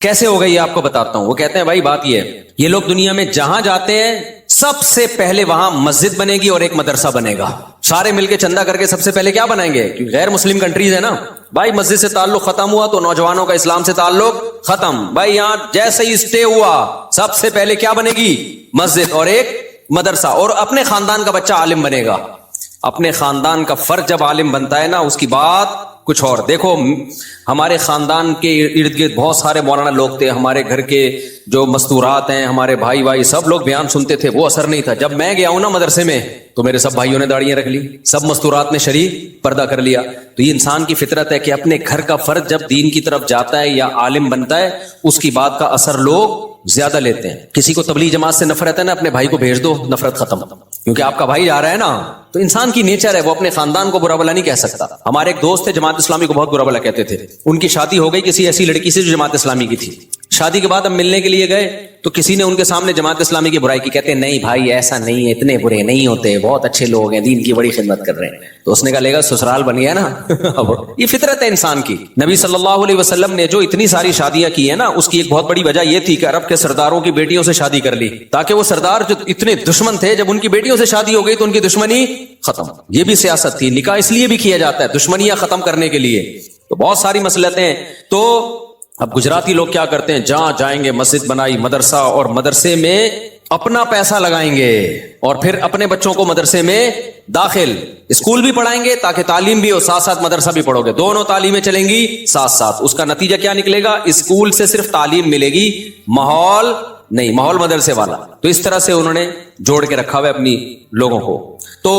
کیسے ہوگا یہ آپ کو بتاتا ہوں. وہ کہتے ہیں بھائی بات یہ ہے، یہ لوگ دنیا میں جہاں جاتے ہیں سب سے پہلے وہاں مسجد بنے گی اور ایک مدرسہ بنے گا. سارے مل کے چندہ کر کے سب سے پہلے کیا بنائیں گے؟ کیونکہ غیر مسلم کنٹریز ہے نا بھائی، مسجد سے تعلق ختم ہوا تو نوجوانوں کا اسلام سے تعلق ختم. بھائی یہاں جیسے ہی اسٹے ہوا سب سے پہلے کیا بنے گی؟ مسجد اور ایک مدرسہ. اور اپنے خاندان کا بچہ عالم بنے گا. اپنے خاندان کا فرد جب عالم بنتا ہے نا اس کی بات کچھ اور. دیکھو ہمارے خاندان کے ارد گرد بہت سارے مولانا لوگ تھے، ہمارے گھر کے جو مستورات ہیں، ہمارے بھائی سب لوگ بیان سنتے تھے، وہ اثر نہیں تھا. جب میں گیا ہوں نا مدرسے میں تو میرے سب بھائیوں نے داڑیاں رکھ لی، سب مستورات نے شریف پردہ کر لیا. تو یہ انسان کی فطرت ہے کہ اپنے گھر کا فرد جب دین کی طرف جاتا ہے یا عالم بنتا ہے اس کی بات کا اثر لوگ زیادہ لیتے ہیں. کسی کو تبلیغ جماعت سے نفرت ہے نا، اپنے بھائی کو بھیج دو، نفرت ختم. کیونکہ آپ کا بھائی جا رہا ہے نا، تو انسان کی نیچر ہے، وہ اپنے خاندان کو برا بلا نہیں کہہ سکتا. ہمارے ایک دوست تھے جماعت اسلامی کو بہت برا بلا کہتے تھے. ان کی شادی ہو گئی کسی ایسی لڑکی سے جو جماعت اسلامی کی تھی. شادی کے بعد ہم ملنے کے لیے گئے تو کسی نے ان کے سامنے جماعت اسلامی کی برائی کی. کہتے ہیں نہیں بھائی ایسا نہیں ہے، اتنے برے نہیں ہوتے، بہت اچھے لوگ ہیں، دین کی بڑی خدمت کر رہے ہیں. تو اس نے کہا لے گا سسرال بن گیا نا. یہ فطرت ہے انسان کی. نبی صلی اللہ علیہ وسلم نے جو اتنی ساری شادیاں کی ہیں نا، اس کی ایک بہت بڑی وجہ یہ تھی کہ عرب کے سرداروں کی بیٹیوں سے شادی کر لی، تاکہ وہ سردار جو اتنے دشمن تھے جب ان کی بیٹیوں سے شادی ہو گئی تو ان کی دشمنی ختم. یہ بھی سیاست تھی. نکاح اس لیے بھی کیا جاتا ہے دشمنیاں ختم کرنے کے لیے. تو بہت ساری مصلحتیں ہیں. تو اب گجراتی لوگ کیا کرتے ہیں، جہاں جائیں گے مسجد بنائی، مدرسہ، اور مدرسے میں اپنا پیسہ لگائیں گے اور پھر اپنے بچوں کو مدرسے میں داخل، اسکول بھی پڑھائیں گے تاکہ تعلیم بھی ہو، ساتھ ساتھ مدرسہ بھی پڑھو گے، دونوں تعلیمیں چلیں گی ساتھ ساتھ. اس کا نتیجہ کیا نکلے گا؟ اسکول سے صرف تعلیم ملے گی، ماحول نہیں، ماحول مدرسے والا. تو اس طرح سے انہوں نے جوڑ کے رکھا ہوا ہے اپنی لوگوں کو. تو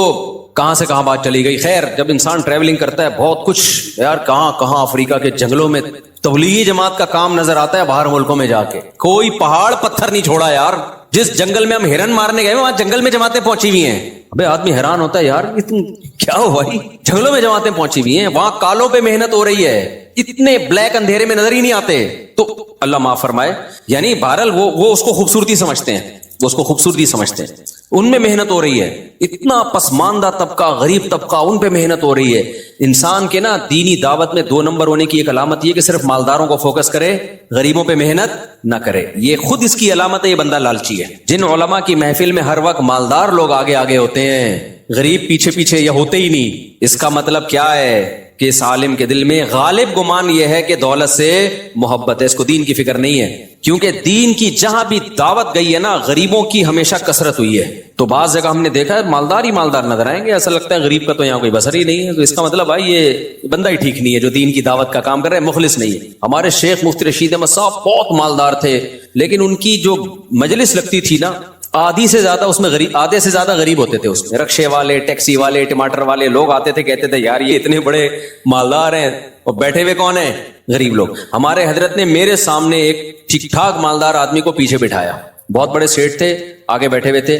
کہاں سے کہاں بات چلی گئی. خیر جب انسان ٹریولنگ کرتا ہے بہت کچھ یار، کہاں کہاں افریقہ کے جنگلوں میں تبلیغی جماعت کا کام نظر آتا ہے. باہر ملکوں میں جا کے کوئی پہاڑ پتھر نہیں چھوڑا یار. جس جنگل میں ہم ہرن مارنے گئے وہاں جنگل میں جماعتیں پہنچی ہوئی ہیں. ابے آدمی حیران ہوتا ہے یار کیا ہو بھائی، جنگلوں میں جماعتیں پہنچی ہوئی ہیں، وہاں کالوں پہ محنت ہو رہی ہے، اتنے بلیک اندھیرے میں نظر ہی نہیں آتے. تو اللہ معاف فرمائے، یعنی بہرحال وہ اس کو خوبصورتی سمجھتے ہیں، وہ اس کو خوبصورتی سمجھتے ہیں. ان میں محنت ہو رہی ہے، اتنا پسماندہ طبقہ، غریب طبقہ، ان پہ محنت ہو رہی ہے. انسان کے نا دینی دعوت میں 2 نمبر ہونے کی ایک علامت یہ کہ صرف مالداروں کو فوکس کرے، غریبوں پہ محنت نہ کرے. یہ خود اس کی علامت ہے، یہ بندہ لالچی ہے. جن علماء کی محفل میں ہر وقت مالدار لوگ آگے آگے ہوتے ہیں، غریب پیچھے پیچھے، یا ہوتے ہی نہیں، اس کا مطلب کیا ہے کہ اس عالم کے دل میں غالب گمان یہ ہے کہ دولت سے محبت ہے، اس کو دین کی فکر نہیں ہے. کیونکہ دین کی جہاں بھی دعوت گئی ہے نا، غریبوں کی ہمیشہ کثرت ہوئی ہے. تو بعض جگہ ہم نے دیکھا ہے مالدار ہی مالدار نظر آئیں گے، ایسا لگتا ہے غریب کا تو یہاں کوئی بسر ہی نہیں ہے. تو اس کا مطلب بھائی یہ بندہ ہی ٹھیک نہیں ہے جو دین کی دعوت کا کام کر رہا ہے، مخلص نہیں ہے. ہمارے شیخ مفتی رشید احمد صاحب بہت مالدار تھے، لیکن ان کی جو مجلس لگتی تھی نا، آدھی سے زیادہ اس میں غریب، آدھے سے زیادہ غریب ہوتے تھے. اس میں رکشے والے، ٹیکسی والے، ٹماٹر والے لوگ آتے تھے، کہتے تھے یار یہ اتنے بڑے مالدار ہیں اور بیٹھے ہوئے کون ہیں؟ غریب لوگ. ہمارے حضرت نے میرے سامنے ایک ٹھیک ٹھاک مالدار آدمی کو پیچھے بٹھایا، بہت بڑے سیٹ تھے، آگے بیٹھے ہوئے تھے،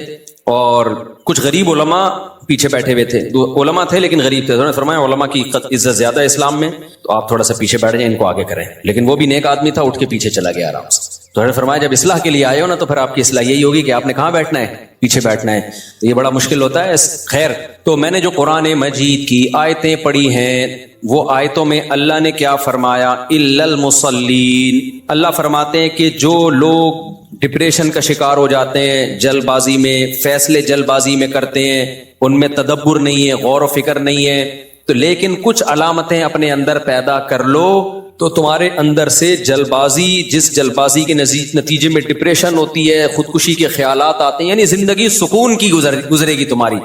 اور کچھ غریب علماء پیچھے بیٹھے ہوئے تھے. علماء تھے لیکن غریب تھے. انہوں نے فرمایا علماء کی عزت زیادہ ہے اسلام میں، تو آپ تھوڑا سا پیچھے بیٹھ جائیں، ان کو آگے کریں. لیکن وہ بھی نیک آدمی تھا، اٹھ کے پیچھے چلا گیا آرام سے. تو انہوں نے فرمایا جب اصلاح کے لیے آئے ہو نا تو پھر آپ کی اصلاح یہی ہوگی کہ آپ نے کہاں بیٹھنا ہے؟ پیچھے بیٹھنا ہے. تو یہ بڑا مشکل ہوتا ہے. خیر تو میں نے جو قرآن مجید کی آیتیں پڑھی ہیں، وہ آیتوں میں اللہ نے کیا فرمایا؟ الا المصلین. اللہ فرماتے ہیں کہ جو لوگ ڈپریشن کا شکار ہو جاتے ہیں، جلد بازی میں فیصلے جلد بازی میں کرتے ہیں، ان میں تدبر نہیں ہے، غور و فکر نہیں ہے، تو لیکن کچھ علامتیں اپنے اندر پیدا کر لو تو تمہارے اندر سے جلد بازی، جس جلد بازی کے نتیجے میں ڈپریشن ہوتی ہے، خودکشی کے خیالات آتے ہیں، یعنی زندگی سکون کی گزرے گی تمہاری.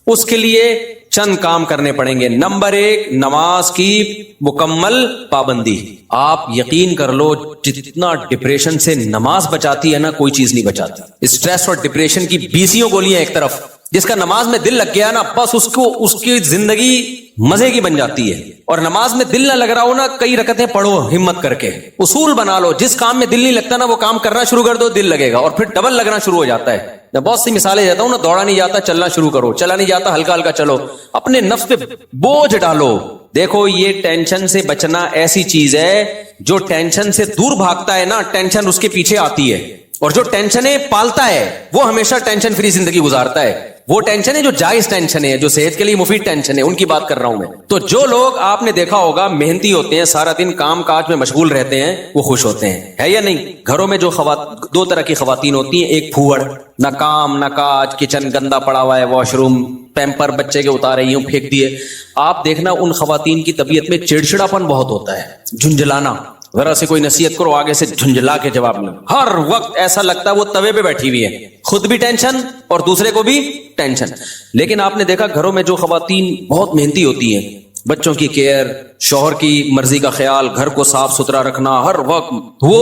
اس کے لیے چند کام کرنے پڑیں گے. نمبر 1، نماز کی مکمل پابندی. آپ یقین کر لو جتنا ڈپریشن سے نماز بچاتی ہے نا، کوئی چیز نہیں بچاتی. اسٹریس اور ڈپریشن کی 20 گولیاں ایک طرف، جس کا نماز میں دل لگ گیا نا، بس اس کی زندگی مزے کی بن جاتی ہے. اور نماز میں دل نہ لگ رہا ہو نا، کئی رکعتیں پڑھو ہمت کر کے، اصول بنا لو، جس کام میں دل نہیں لگتا نا وہ کام کرنا شروع کر دو، دل لگے گا، اور پھر ڈبل لگنا شروع ہو جاتا ہے. میں بہت سی مثالیں دیتا ہوں نا، دوڑا نہیں جاتا چلنا شروع کرو، چلا نہیں جاتا ہلکا ہلکا چلو، اپنے نفس پہ بوجھ ڈالو. دیکھو یہ ٹینشن سے بچنا ایسی چیز ہے، جو ٹینشن سے دور بھاگتا ہے نا، ٹینشن اس کے پیچھے آتی ہے، اور جو ٹینشنیں پالتا ہے وہ ہمیشہ ٹینشن فری زندگی گزارتا ہے. وہ ٹینشن ہے جو جائز ٹینشن ہے, جو صحت کے لیے مفید ٹینشن ہے, ان کی بات کر رہا ہوں میں. تو جو لوگ آپ نے دیکھا ہوگا محنتی ہوتے ہیں, سارا دن کام کاج میں مشغول رہتے ہیں, وہ خوش ہوتے ہیں, ہے یا نہیں؟ گھروں میں جو دو طرح کی خواتین ہوتی ہیں, ایک پھوڑ, نہ کام نہ کاج, کچن گندا پڑا ہوا ہے, واش روم پیمپر بچے کے اتارے یوں پھینک دیے. آپ دیکھنا ان خواتین کی طبیعت میں چڑچڑاپن بہت ہوتا ہے, جھنجھلانا. ذرا سے کوئی نصیحت کرو آگے سے جھنجھلا کے جواب میں, ہر وقت ایسا لگتا ہے وہ توے پہ بیٹھی ہوئی ہے, خود بھی ٹینشن اور دوسرے کو بھی ٹینشن. لیکن آپ نے دیکھا گھروں میں جو خواتین بہت محنتی ہوتی ہیں, بچوں کی کیئر, شوہر کی مرضی کا خیال, گھر کو صاف ستھرا رکھنا ہر وقت, وہ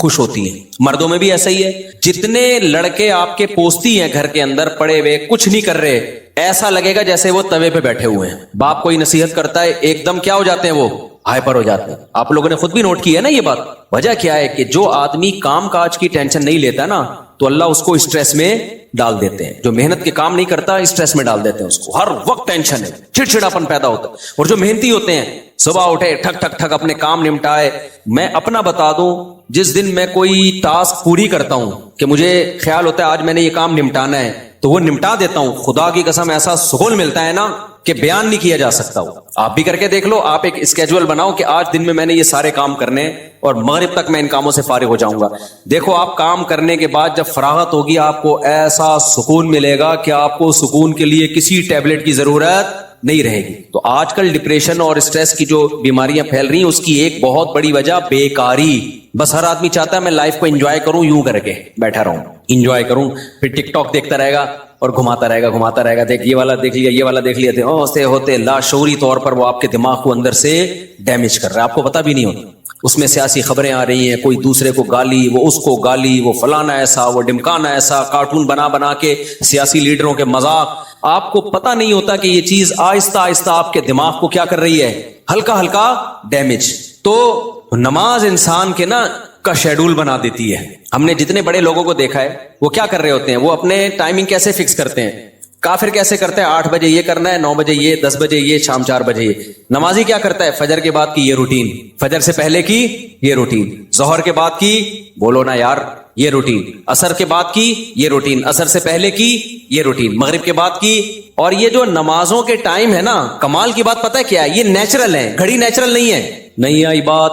خوش ہوتی ہیں. مردوں میں بھی ایسا ہی ہے. جتنے لڑکے آپ کے پوستی ہیں گھر کے اندر پڑے ہوئے, کچھ نہیں کر رہے, ایسا لگے گا جیسے وہ توے پہ بیٹھے ہوئے ہیں. باپ کوئی نصیحت کرتا ہے ایک دم کیا ہو جاتے ہیں, وہ ہائپر ہو جاتے ہیں. آپ لوگوں نے خود بھی نوٹ کی ہے نا یہ بات. وجہ کیا ہے کہ جو آدمی کام کاج کی ٹینشن نہیں لیتا نا, تو اللہ اس کو اسٹریس میں ڈال دیتے ہیں. جو محنت کے کام نہیں کرتا اسٹریس میں ڈال دیتے ہیں اس کو, ہر وقت ٹینشن ہے, چڑچڑاپن پیدا ہوتا ہے. اور جو محنتی ہوتے ہیں صبح اٹھے ٹھک ٹھک ٹھک اپنے کام نمٹائے. میں اپنا بتا دوں, جس دن میں کوئی ٹاسک پوری کرتا ہوں کہ مجھے خیال ہوتا ہے آج میں نے یہ کام نمٹانا ہے, تو وہ نمٹا دیتا ہوں. خدا کی قسم ایسا سکون ملتا ہے نا کہ بیان نہیں کیا جا سکتا. آپ بھی کر کے دیکھ لو, آپ ایک اسکیجول بناؤ کہ آج دن میں نے یہ سارے کام کرنے اور مغرب تک میں ان کاموں سے فارغ ہو جاؤں گا. دیکھو آپ کام کرنے کے بعد جب فراغت ہوگی آپ کو ایسا سکون ملے گا کہ آپ کو سکون کے لیے کسی ٹیبلٹ کی ضرورت نہیں رہے گی. تو آج کل ڈپریشن اور اسٹریس کی جو بیماریاں پھیل رہی ہیں اس کی ایک بہت بڑی وجہ بیکاری. بس ہر آدمی چاہتا ہے میں لائف کو انجوائے کروں, یوں کر کے بیٹھا رہوں, انجوائے کروں, پھر ٹک ٹاک دیکھتا رہے گا اور گھماتا رہے گا, دیکھ یہ والا دیکھ لیا, یہ والا دیکھ لیا, ہوتے ہوتے لاشعوری طور پر وہ آپ کے دماغ کو اندر سے ڈیمیج کر رہا ہے, آپ کو پتہ بھی نہیں ہوتا. اس میں سیاسی خبریں آ رہی ہیں, کوئی دوسرے کو گالی, وہ اس کو گالی, وہ فلانا ایسا, وہ ڈمکانا ایسا, کارٹون بنا بنا کے سیاسی لیڈروں کے مذاق. آپ کو پتہ نہیں ہوتا کہ یہ چیز آہستہ آہستہ آپ کے دماغ کو کیا کر رہی ہے, ہلکا ہلکا ڈیمیج. تو نماز انسان کے نا کا شیڈول بنا دیتی ہے. ہم نے جتنے بڑے لوگوں کو دیکھا ہے وہ کیا کر رہے ہوتے ہیں, وہ اپنے ٹائمنگ کیسے فکس کرتے ہیں. کافر کیسے کرتے ہیں, 8 بجے یہ کرنا ہے, 9 بجے یہ, 10 بجے یہ, شام 4 بجے یہ. نمازی کیا کرتا ہے, فجر کے بعد کی یہ روٹین, فجر سے پہلے کی یہ روٹین, ظہر کے بعد کی, بولو نا یار, یہ روٹین, عصر کے بعد کی یہ روٹین, عصر سے پہلے کی یہ روٹین, مغرب کے بعد کی. اور یہ جو نمازوں کے ٹائم ہے نا, کمال کی بات پتہ ہے کیا ہے, یہ نیچرل ہے, گھڑی نیچرل نہیں ہے. نہیں آئی بات.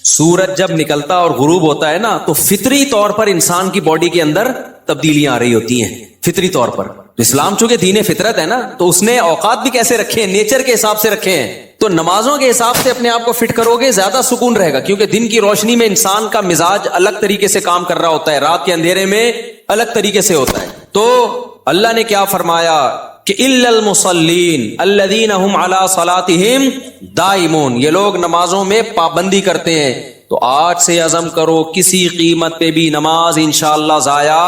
سورج جب نکلتا اور غروب ہوتا ہے نا, تو فطری طور پر انسان کی باڈی کے اندر تبدیلیاں آ رہی ہوتی ہیں, فطری طور پر. اسلام چونکہ دین فطرت ہے نا, تو اس نے اوقات بھی کیسے رکھے ہیں, نیچر کے حساب سے رکھے ہیں. تو نمازوں کے حساب سے اپنے آپ کو فٹ کرو گے, زیادہ سکون رہے گا, کیونکہ دن کی روشنی میں انسان کا مزاج الگ طریقے سے کام کر رہا ہوتا ہے, رات کے اندھیرے میں الگ طریقے سے ہوتا ہے. تو اللہ نے کیا فرمایا کہ الا المصلین الذین هم علی صلاتهم دائمون, یہ لوگ نمازوں میں پابندی کرتے ہیں. تو آج سے عزم کرو کسی قیمت پہ بھی نماز انشاءاللہ ضائع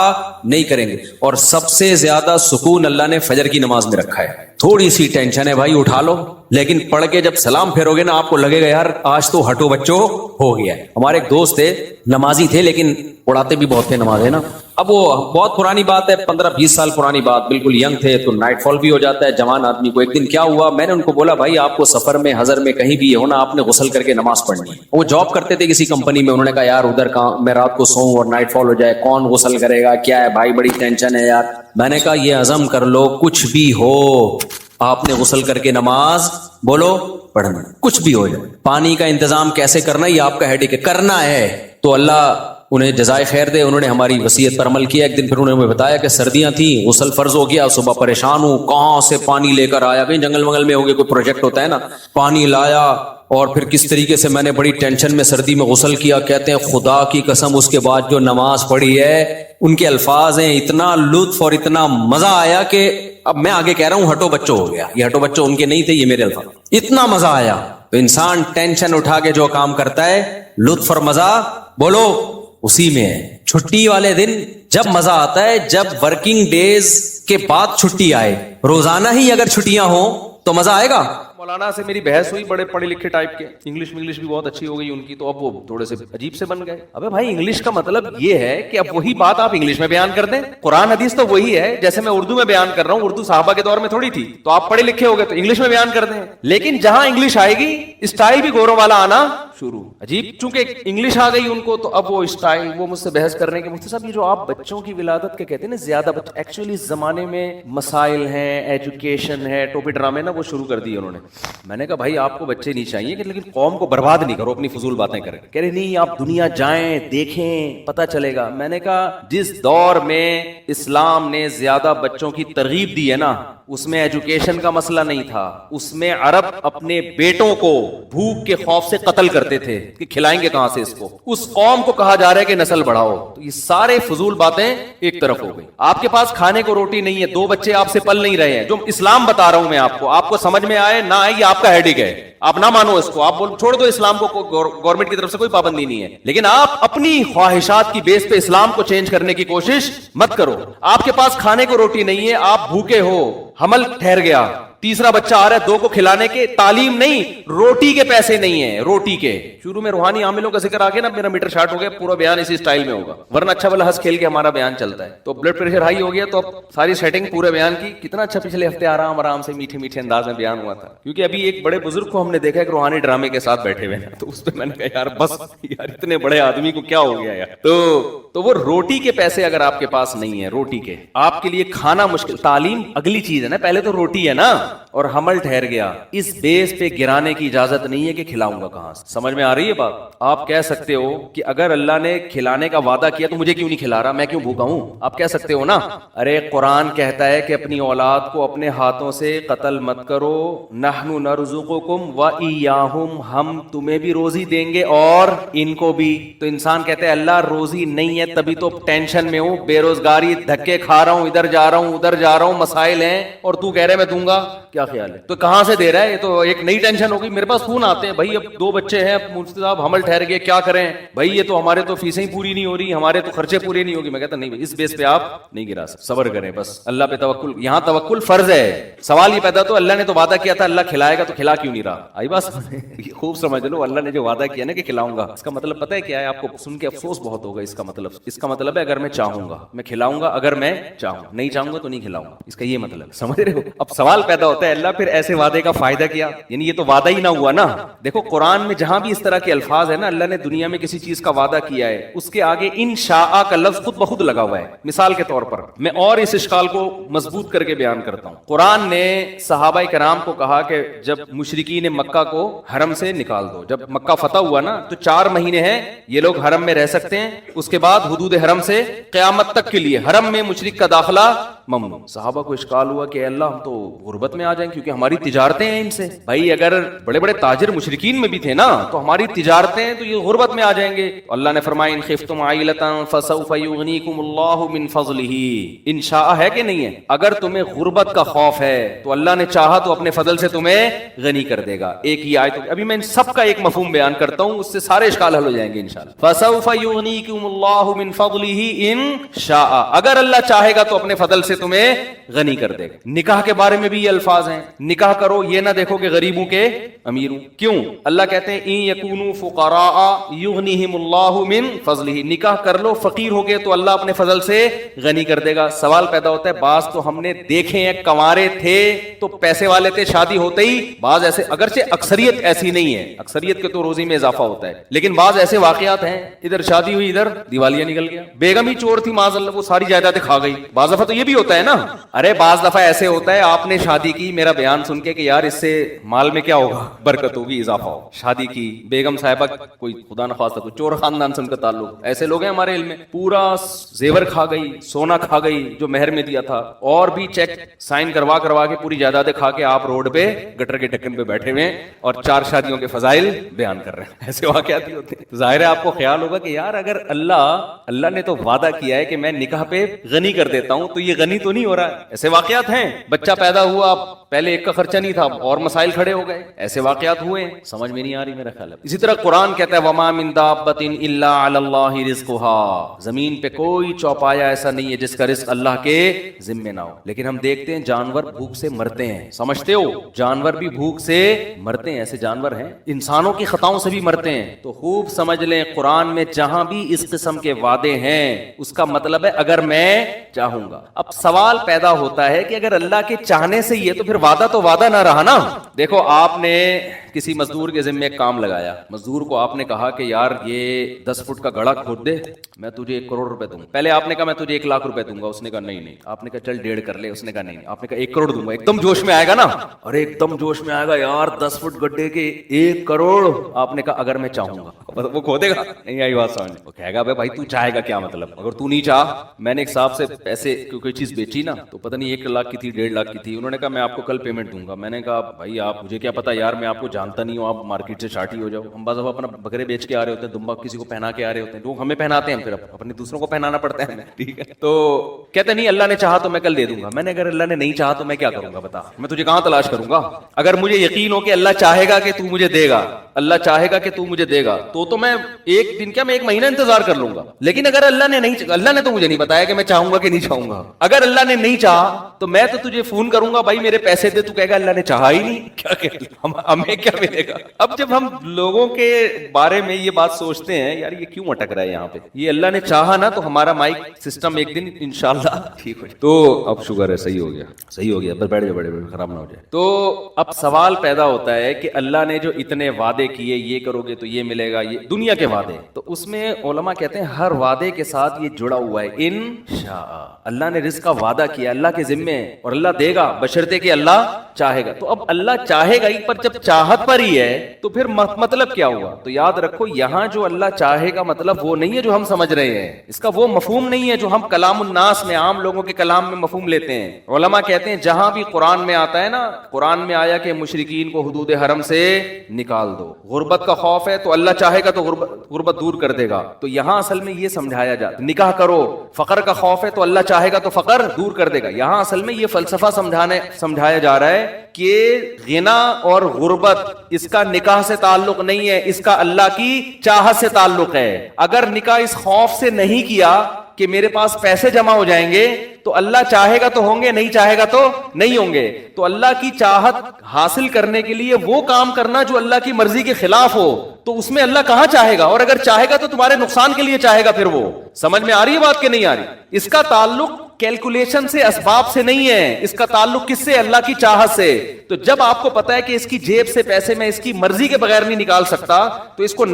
نہیں کریں گے. اور سب سے زیادہ سکون اللہ نے فجر کی نماز میں رکھا ہے. تھوڑی سی ٹینشن ہے بھائی, اٹھا لو, لیکن پڑھ کے جب سلام پھیرو گے نا, آپ کو لگے گا یار آج تو ہٹو بچو ہو گیا. ہمارے ایک دوست تھے, نمازی تھے لیکن اڑاتے بھی بہت تھے نماز, ہے نا. اب وہ بہت پرانی بات ہے, 15-20 سال پرانی بات, بالکل ینگ تھے, تو نائٹ فال بھی ہو جاتا ہے جوان آدمی کو. ایک دن کیا ہوا, میں نے ان کو بولا بھائی آپ کو سفر میں حضر میں کہیں بھی ہونا, آپ نے غسل کر کے نماز پڑھنی ہے. وہ جاب کرتے تھے کسی کمپنی میں, انہوں نے کہا یار ادھر کہاں میں رات کو سوؤں اور نائٹ فال ہو جائے, کون غسل کرے گا, کیا ہے بھائی بڑی ٹینشن ہے یار. میں نے کہا یہ عزم کر لو, کچھ بھی ہو آپ نے غسل کر کے نماز بولو پڑھنا, کچھ بھی ہو جائے. پانی کا انتظام کیسے کرنا یہ آپ کا ہیڈک ہے, کرنا ہے. تو اللہ انہیں جزائے خیر دے, انہوں نے ہماری وصیت پر عمل کیا. ایک دن پھر انہوں نے ہمیں بتایا کہ سردیاں تھیں, غسل فرض ہو گیا, صبح پریشان ہوں, کہاں سے پانی لے کر آیا, کہیں جنگل منگل میں ہو گیا, کوئی پروجیکٹ ہوتا ہے نا, پانی لایا اور پھر کس طریقے سے میں نے بڑی ٹینشن میں سردی میں غسل کیا. کہتے ہیں خدا کی قسم اس کے بعد جو نماز پڑھی ہے, ان کے الفاظ ہیں, اتنا لطف اور اتنا مزہ آیا کہ اب میں آگے کہہ رہا ہوں ہٹو بچوں ہو گیا. یہ ہٹو بچوں ان کے نہیں تھے, یہ میرے الفاظ. اتنا مزہ آیا. تو انسان ٹینشن اٹھا کے جو کام کرتا ہے, لطف اور مزہ بولو اسی میں ہے. چھٹی والے دن جب مزہ آتا ہے, جب ورکنگ ڈیز کے بعد چھٹی آئے. روزانہ ہی اگر چھٹیاں ہوں تو مزہ آئے گا. مولانا سے میری بحث ہوئی, بڑے پڑھے لکھے ٹائپ کے, انگلش بھی بہت اچھی ہو گئی ان کی, تو اب وہ تھوڑے سے عجیب سے بن گئے. ابے بھائی انگلش کا مطلب یہ ہے کہ اب وہی بات آپ انگلش میں بیان کر دیں. قرآن حدیث تو وہی ہے, جیسے میں اردو میں بیان کر رہا ہوں, اردو صحابہ کے دور میں تھوڑی تھی, تو آپ پڑھے لکھے ہو گئے تو انگلش میں بیان کر دیں. لیکن جہاں انگلش آئے گی اسٹائل بھی گوروں والا آنا شروع. عجیب, چونکہ انگلش آ گئی ان کو تو اب وہ اسٹائل, وہ مجھ سے بحث کرنے کے, مفتی صاحب یہ جو آپ بچوں کی ولادت کے کہتے ہیں نا زیادہ بچے, ایکچولی اس زمانے میں مسائل ہیں, ایجوکیشن ہے, ٹوپی ڈرامے نا وہ شروع کر دیے انہوں نے. میں نے کہا بھائی آپ کو بچے نہیں چاہیے لیکن قوم کو برباد نہیں کرو اپنی فضول باتیں کر کے. کہہ رہے نہیں آپ دنیا جائیں دیکھیں پتہ چلے گا. میں نے کہا جس دور میں اسلام نے زیادہ بچوں کی ترغیب دی ہے نا, اس میں ایجوکیشن کا مسئلہ نہیں تھا, اس میں عرب اپنے بیٹوں کو بھوک کے خوف سے قتل کرتے تھے کہ کھلائیں گے کہاں سے اس کو. اس قوم کو کہا جا رہا ہے کہ نسل بڑھاؤ. تو یہ سارے فضول باتیں ایک طرف ہو گئی. آپ کے پاس کھانے کو روٹی نہیں ہے, 2 بچے آپ سے پل نہیں رہے ہیں, جو اسلام بتا رہا ہوں میں آپ کو سمجھ میں آئے نہ آئے یہ آپ کا ہیڈک ہے, آپ نہ مانو اس کو, آپ چھوڑ دو اسلام کو, گورنمنٹ کی طرف سے کوئی پابندی نہیں ہے, لیکن آپ اپنی خواہشات کی بیس پہ اسلام کو چینج کرنے کی کوشش مت کرو. آپ کے پاس کھانے کو روٹی نہیں ہے, آپ بھوکے ہو, حمل ٹھہر گیا, تیسرا بچہ آ رہا ہے, 2 کو کھلانے کے, تعلیم نہیں, روٹی کے پیسے نہیں ہیں, روٹی کے. شروع میں روحانی عاملوں کا ذکر آ گیا نا, میرا میٹر شارٹ ہو گیا, پورا بیان اسی سٹائل میں ہوگا, ورنہ اچھا والا ہنس کھیل کے ہمارا بیان چلتا ہے. تو بلڈ پریشر ہائی ہو گیا تو اب ساری سیٹنگ پورے بیان کی, کتنا اچھا پچھلے ہفتے آرام سے میٹھے میٹھے انداز میں بیان ہوا تھا, کیونکہ ابھی ایک بڑے بزرگ کو ہم نے دیکھا ہے کہ روحانی ڈرامے کے ساتھ بیٹھے ہوئے ہیں, تو اس پہ میں نے کہا یار بس یار اتنے بڑے آدمی کو کیا ہو گیا یار. تو وہ روٹی کے پیسے اگر آپ کے پاس نہیں ہے, روٹی کے, آپ کے لیے کھانا مشکل, تعلیم اگلی چیز ہے نا, پہلے تو روٹی ہے نا, اور حمل ٹھہر گیا, اس بیس پہ گرانے کی اجازت نہیں ہے کہ کھلاؤں گا کہاں سے. سمجھ میں آ رہی ہے بات؟ آپ کہہ سکتے ہو کہ اگر اللہ نے کھلانے کا وعدہ کیا تو مجھے کیوں نہیں کھلا رہا, میں کیوں بھوکا ہوں, آپ کہہ سکتے ہو نا. ارے قرآن کہتا ہے کہ اپنی اولاد کو اپنے ہاتھوں سے قتل مت کرو, نحن نرزقکم وإیاہم, ہم تمہیں بھی روزی دیں گے اور ان کو بھی. تو انسان کہتے ہیں اللہ روزی نہیں ہے تبھی تو ٹینشن میں ہوں, بے روزگاری, دھکے کھا رہا ہوں, ادھر جا رہا ہوں ادھر جا رہا ہوں, مسائل ہیں, اور تو کہہ رہے میں دوں گا. کیا خیال ہے, تو کہاں سے دے رہا ہے, یہ تو ایک نئی ٹینشن ہوگی. میرے پاس فون آتے ہیں, بھائی اب 2 بچے ہیں, مفتی صاحب حمل ٹھہر گئے, کیا کریں بھائی, یہ تو ہمارے تو فیسیں ہی پوری نہیں ہو رہی, ہمارے تو خرچے پورے نہیں ہوگی. میں کہتا نہیں, اس بیس پہ آپ نہیں گرا سکتے, صبر کریں بس, اللہ پہ توکل. یہاں توکل فرض ہے. سوال یہ پیدا تو اللہ نے تو وعدہ کیا تھا, اللہ کھلائے گا تو کھلا کیوں نہیں رہا. آئی بات خوب سمجھ لو, اللہ نے جو وعدہ کیا نا کہ کھلاؤں گا, اس کا مطلب پتہ ہے کیا ہے, آپ کو سن کے افسوس بہت ہوگا. اس کا مطلب ہے اگر میں چاہوں گا میں کھلاؤں گا, اگر میں چاہوں, نہیں چاہوں گا تو نہیں کھلاؤں گا, اس کا یہ مطلب. سمجھ رہے ہو؟ اب سوال پیدا ہوتا ہے اللہ پھر ایسے وعدے کا فائدہ کیا, یعنی یہ تو وعدہ ہی نہ ہوا نا. دیکھو قرآن میں جہاں بھی اس طرح کے الفاظ ہے نا, اللہ نے دنیا میں کسی چیز کا وعدہ کیا ہے, اس کے آگے انشاء کا لفظ خود بخود لگا ہوا ہے. مثال کے طور پر میں اور اس اشکال کو مضبوط کر کے بیان کرتا ہوں. قرآن نے صحابہ کرام کو کہا کہ جب مشرکین مکہ کو حرم سے نکال دو, جب مکہ فتح ہوا نا تو 4 مہینے ہیں یہ لوگ حرم میں رہ سکتے ہیں, اس کے بعد حدود حرم سے قیامت تک کے لیے حرم میں مشرک کا داخلہ ممنوع. صحابہ کو اشکال ہوا کہ اللہ ہم تو غربت میں آ جائیں کیونکہ ہماری تجارتیں ہیں ان سے. بھائی اگر بڑے بڑے تاجر مشرکین میں بھی تھے نا تو ہماری تجارتیں ہیں تو یہ غربت میں آ جائیں گے. اللہ نے فرمایا ان خفتم عائلۃ فسوف یغنیکم اللہ من فضلہ, انشاء ہے کہ نہیں ہے, اگر تمہیں غربت کا خوف ہے تو اللہ نے چاہا تو اپنے فضل سے تمہیں غنی کر دے گا. ایک ہی آیت, ابھی میں ان سب کا ایک مفہوم بیان کرتا ہوں, اس سے سارے اشکال حل ہو جائیں گے انشاءاللہ. فسوف یغنیکم اللہ من فضلہ ان شاء, اگر اللہ چاہے گا تو اپنے فضل سے تمہیں غنی کر دے گا. نکاح کے بارے میں بھی یہ الفاظ ہیں, نکاح کرو, یہ نہ دیکھو کہ غریبوں کے امیروں. کیوں؟ اللہ کہتے ہیں ان یکونوا فقراء یغنیہم اللہ من فضلہ, نکاح کر لو, فقیر ہو گئے تو اللہ اپنے فضل سے غنی کر دے گا. سوال پیدا ہوتا ہے, بعض تو ہم نے دیکھے ہیں کنوارے تھے تو پیسے والے تھے, شادی ہوتے ہی بعض ایسے, اگرچہ اکثریت ایسی نہیں ہے, اکثریت کے تو روزی میں اضافہ ہوتا ہے, لیکن بعض ایسے واقعات ہیں ادھر شادی ہوئی ادھر دیوالیہ نکل گیا, بیگم ہی چور تھی معاذ اللہ, وہ ساری جائیدادیں کھا گئی. بعض دفعہ تو یہ بھی ہوتا ہے نا, ارے بعض دفعہ ایسے ہوتا ہے آپ نے شادی کی, میرا بیان سن کے کہ یار اس سے مال میں کیا ہوگا, برکت ہوگی, اضافہ ہوگا. شادی کی بیگم صاحبہ کوئی خدا نخواستہ کوئی چور خاندان سے ان کا تعلق, ایسے لوگ ہیں ہمارے علم میں, پورا زیور کھا گئی, سونا کھا گئی جو مہر میں دیا تھا, اور بھی چیک سائن کروا کے پوری جائیدادیں کھا کے آپ روڈ پہ گٹر کے ڈھکن پہ بیٹھے ہوئے اور 4 شادیوں کے فضائل بیان کر رہے ہیں. ایسے واقعات ہوتے ہیں. ظاہر ہے آپ کو خیال ہوگا کہ یار اگر اللہ اللہ نے تو وعدہ کیا ہے کہ میں نکاح پہ غنی کر دیتا ہوں, تو یہ غنی تو نہیں ہو رہا. ایسے واقعات ہیں, بچہ پیدا ہوا, پہلے ایک کا خرچہ نہیں تھا, اور مسائل کھڑے ہو گئے, ایسے واقعات ہوئے, سمجھ میں نہیں آ رہی میرا خیال ہے. اسی طرح قرآن کہتا ہے وما من دابۃ الا علی اللہ رزقها, زمین پہ کوئی چوپایا ایسا نہیں ہے جس کا رزق اللہ کے ذمہ نہ ہو. لیکن ہم دیکھتے ہیں جانور بھوک سے مرتے ہیں, سمجھتے ہو, جانور بھی بھوک سے مرتے ہیں. ایسے جانور ہیں, انسانوں کی خطاؤں سے بھی مرتے ہیں. تو خوب سمجھ لیں قرآن میں جہاں بھی اس قسم کے وعدے ہیں اس کا مطلب ہے اگر میں چاہوں گا. اب سوال پیدا ہوتا ہے کہ اگر اللہ کے چاہنے سے ہی ہے تو پھر وعدہ تو وعدہ نہ رہا نا. دیکھو آپ نے کسی مزدور کے ذمہ ایک کام لگایا, مزدور کو آپ نے کہا کہ یار یہ 10 فٹ کا گڑھا کھود دے, میں تجھے 1 کروڑ روپے دوں گا. پہلے آپ نے کہا میں تجھے 1 لاکھ روپے دوں گا, اس نے کہا نہیں. آپ نے کہا چل 1.5 کر لے, اس نے کہا نہیں. آپ نے کہا 1 کروڑ دوں گا. ایک دم جوش میں آئے گا نا, اور ایک دم جوش میں آئے گا یار 10 فٹ گڈھے کے 1 کروڑ. آپ نے کہا اگر میں چاہوں گا, وہ کھودے گا نہیں. آئی بات سمجھ, وہ کہے گا بھائی تو چاہے گا کیا مطلب, اگر تو نہیں چاہ. میں نے ایک صاحب سے پیسے کوئی چیز بیچی نا, تو پتہ نہیں 1 لاکھ کی تھی 1.5 لاکھ کی تھی. انہوں نے کہا میں آپ کو کل پیمنٹ دوں گا. میں نے کہا بھائی آپ مجھے کیا پتا یار, میں آپ کو جانتا نہیں ہوں, آپ مارکیٹ سے شارٹی ہو جاؤ. ہم بعض دفعہ اپنا بکرے بیچ کے آ رہے ہوتے ہیں, دمبا کسی کو پہنا کے آ رہے ہوتے ہیں, لوگ ہمیں پہناتے ہیں, پھر اپنے دوسروں کو پہنانا پڑتا ہے, ٹھیک ہے. تو کہتے نہیں اللہ نے چاہا تو میں کل دے دوں گا. میں نے اگر اللہ نے نہیں چاہا تو میں کیا کروں گا, بتا میں تجھے کہاں تلاش کروں گا. اگر مجھے یقین ہو کہ اللہ چاہے گا کہ تو مجھے دے گا, اللہ چاہے گا کہ تو مجھے دے گا, تو میں 1 دن کیا میں 1 مہینہ انتظار کر لوں گا. لیکن اگر اللہ نے نہیں, اللہ نے تو مجھے نہیں بتایا کہ میں چاہوں گا کہ نہیں چاہوں گا. اگر اللہ نے نہیں چاہا تو میں تو تجھے فون کروں گا بھائی میرے پیسے دے, تو کہے گا اللہ نے چاہا ہی نہیں, کیا کہ ہمیں کیا ملے گا. اب جب ہم لوگوں کے بارے میں یہ بات سوچتے ہیں یار یہ کیوں اٹک رہا ہے یہاں پہ, یہ اللہ نے چاہا نا تو ہمارا مائک سسٹم ایک دن انشاءاللہ ٹھیک ہو جائے. تو اب شکر ہے صحیح ہو گیا, بس بیٹھ جائے, بڑے خراب نہ ہو جائے. تو اب سوال پیدا ہوتا ہے کہ اللہ نے جو اتنے وعدے کیے, یہ کرو گے تو یہ ملے گا, یہ دنیا کے وعدے, تو اس میں علماء کہتے ہیں ہر وعدے کے ساتھ یہ جڑا ہوا ہے انشاء. اللہ نے رزق کا وعدہ کیا, اللہ کے ذمے, اور اللہ دے گا بشرطے کہ اللہ چاہے گا. تو اب اللہ چاہے گا ہی, پر جب چاہت پر ہی ہے تو پھر مطلب کیا ہوا. تو یاد رکھو یہاں جو اللہ چاہے گا مطلب وہ نہیں ہے جو ہم سمجھ رہے ہیں, اس کا وہ مفہوم نہیں ہے جو ہم کلام الناس میں, عام لوگوں کے کلام میں مفہوم لیتے ہیں. علماء کہتے ہیں جہاں بھی قرآن میں آتا ہے نا, قرآن میں آیا کہ مشرکین کو حدود حرم سے نکال دو, غربت کا خوف ہے تو اللہ چاہے گا تو غربت دور کر دے گا. تو یہاں اصل میں یہ سمجھایا جاتا, نکاح کرو, فقر کا خوف ہے تو اللہ چاہے گا تو فقر دور کر دے گا. یہاں اصل میں یہ فلسفہ سمجھایا جا رہا ہے کہ غنا اور غربت اس کا نکاح سے تعلق نہیں ہے, اس کا اللہ کی چاہت سے تعلق ہے. اگر نکاح اس خوف سے نہیں کیا کہ میرے پاس پیسے جمع ہو جائیں گے تو اللہ چاہے گا تو ہوں گے, نہیں چاہے گا تو نہیں ہوں گے. تو اللہ کی چاہت حاصل کرنے کے لیے وہ کام کرنا جو اللہ کی مرضی کے خلاف ہو, تو اس میں اللہ کہاں چاہے گا, اور اگر چاہے گا تو تمہارے نقصان کے لیے چاہے گا. پھر وہ سمجھ میں آ رہی ہے بات کہ نہیں آ رہی. اس کا تعلق کیلکولیشن سے, اسباب سے نہیں ہے, اس کا تعلق کس سے, اللہ کی چاہت سے. تو جب آپ کو پتا ہے کہ اس کی جیب سے پیسے میں اس کی مرضی کے بغیر نہیں نکال سکتا, تو اس کو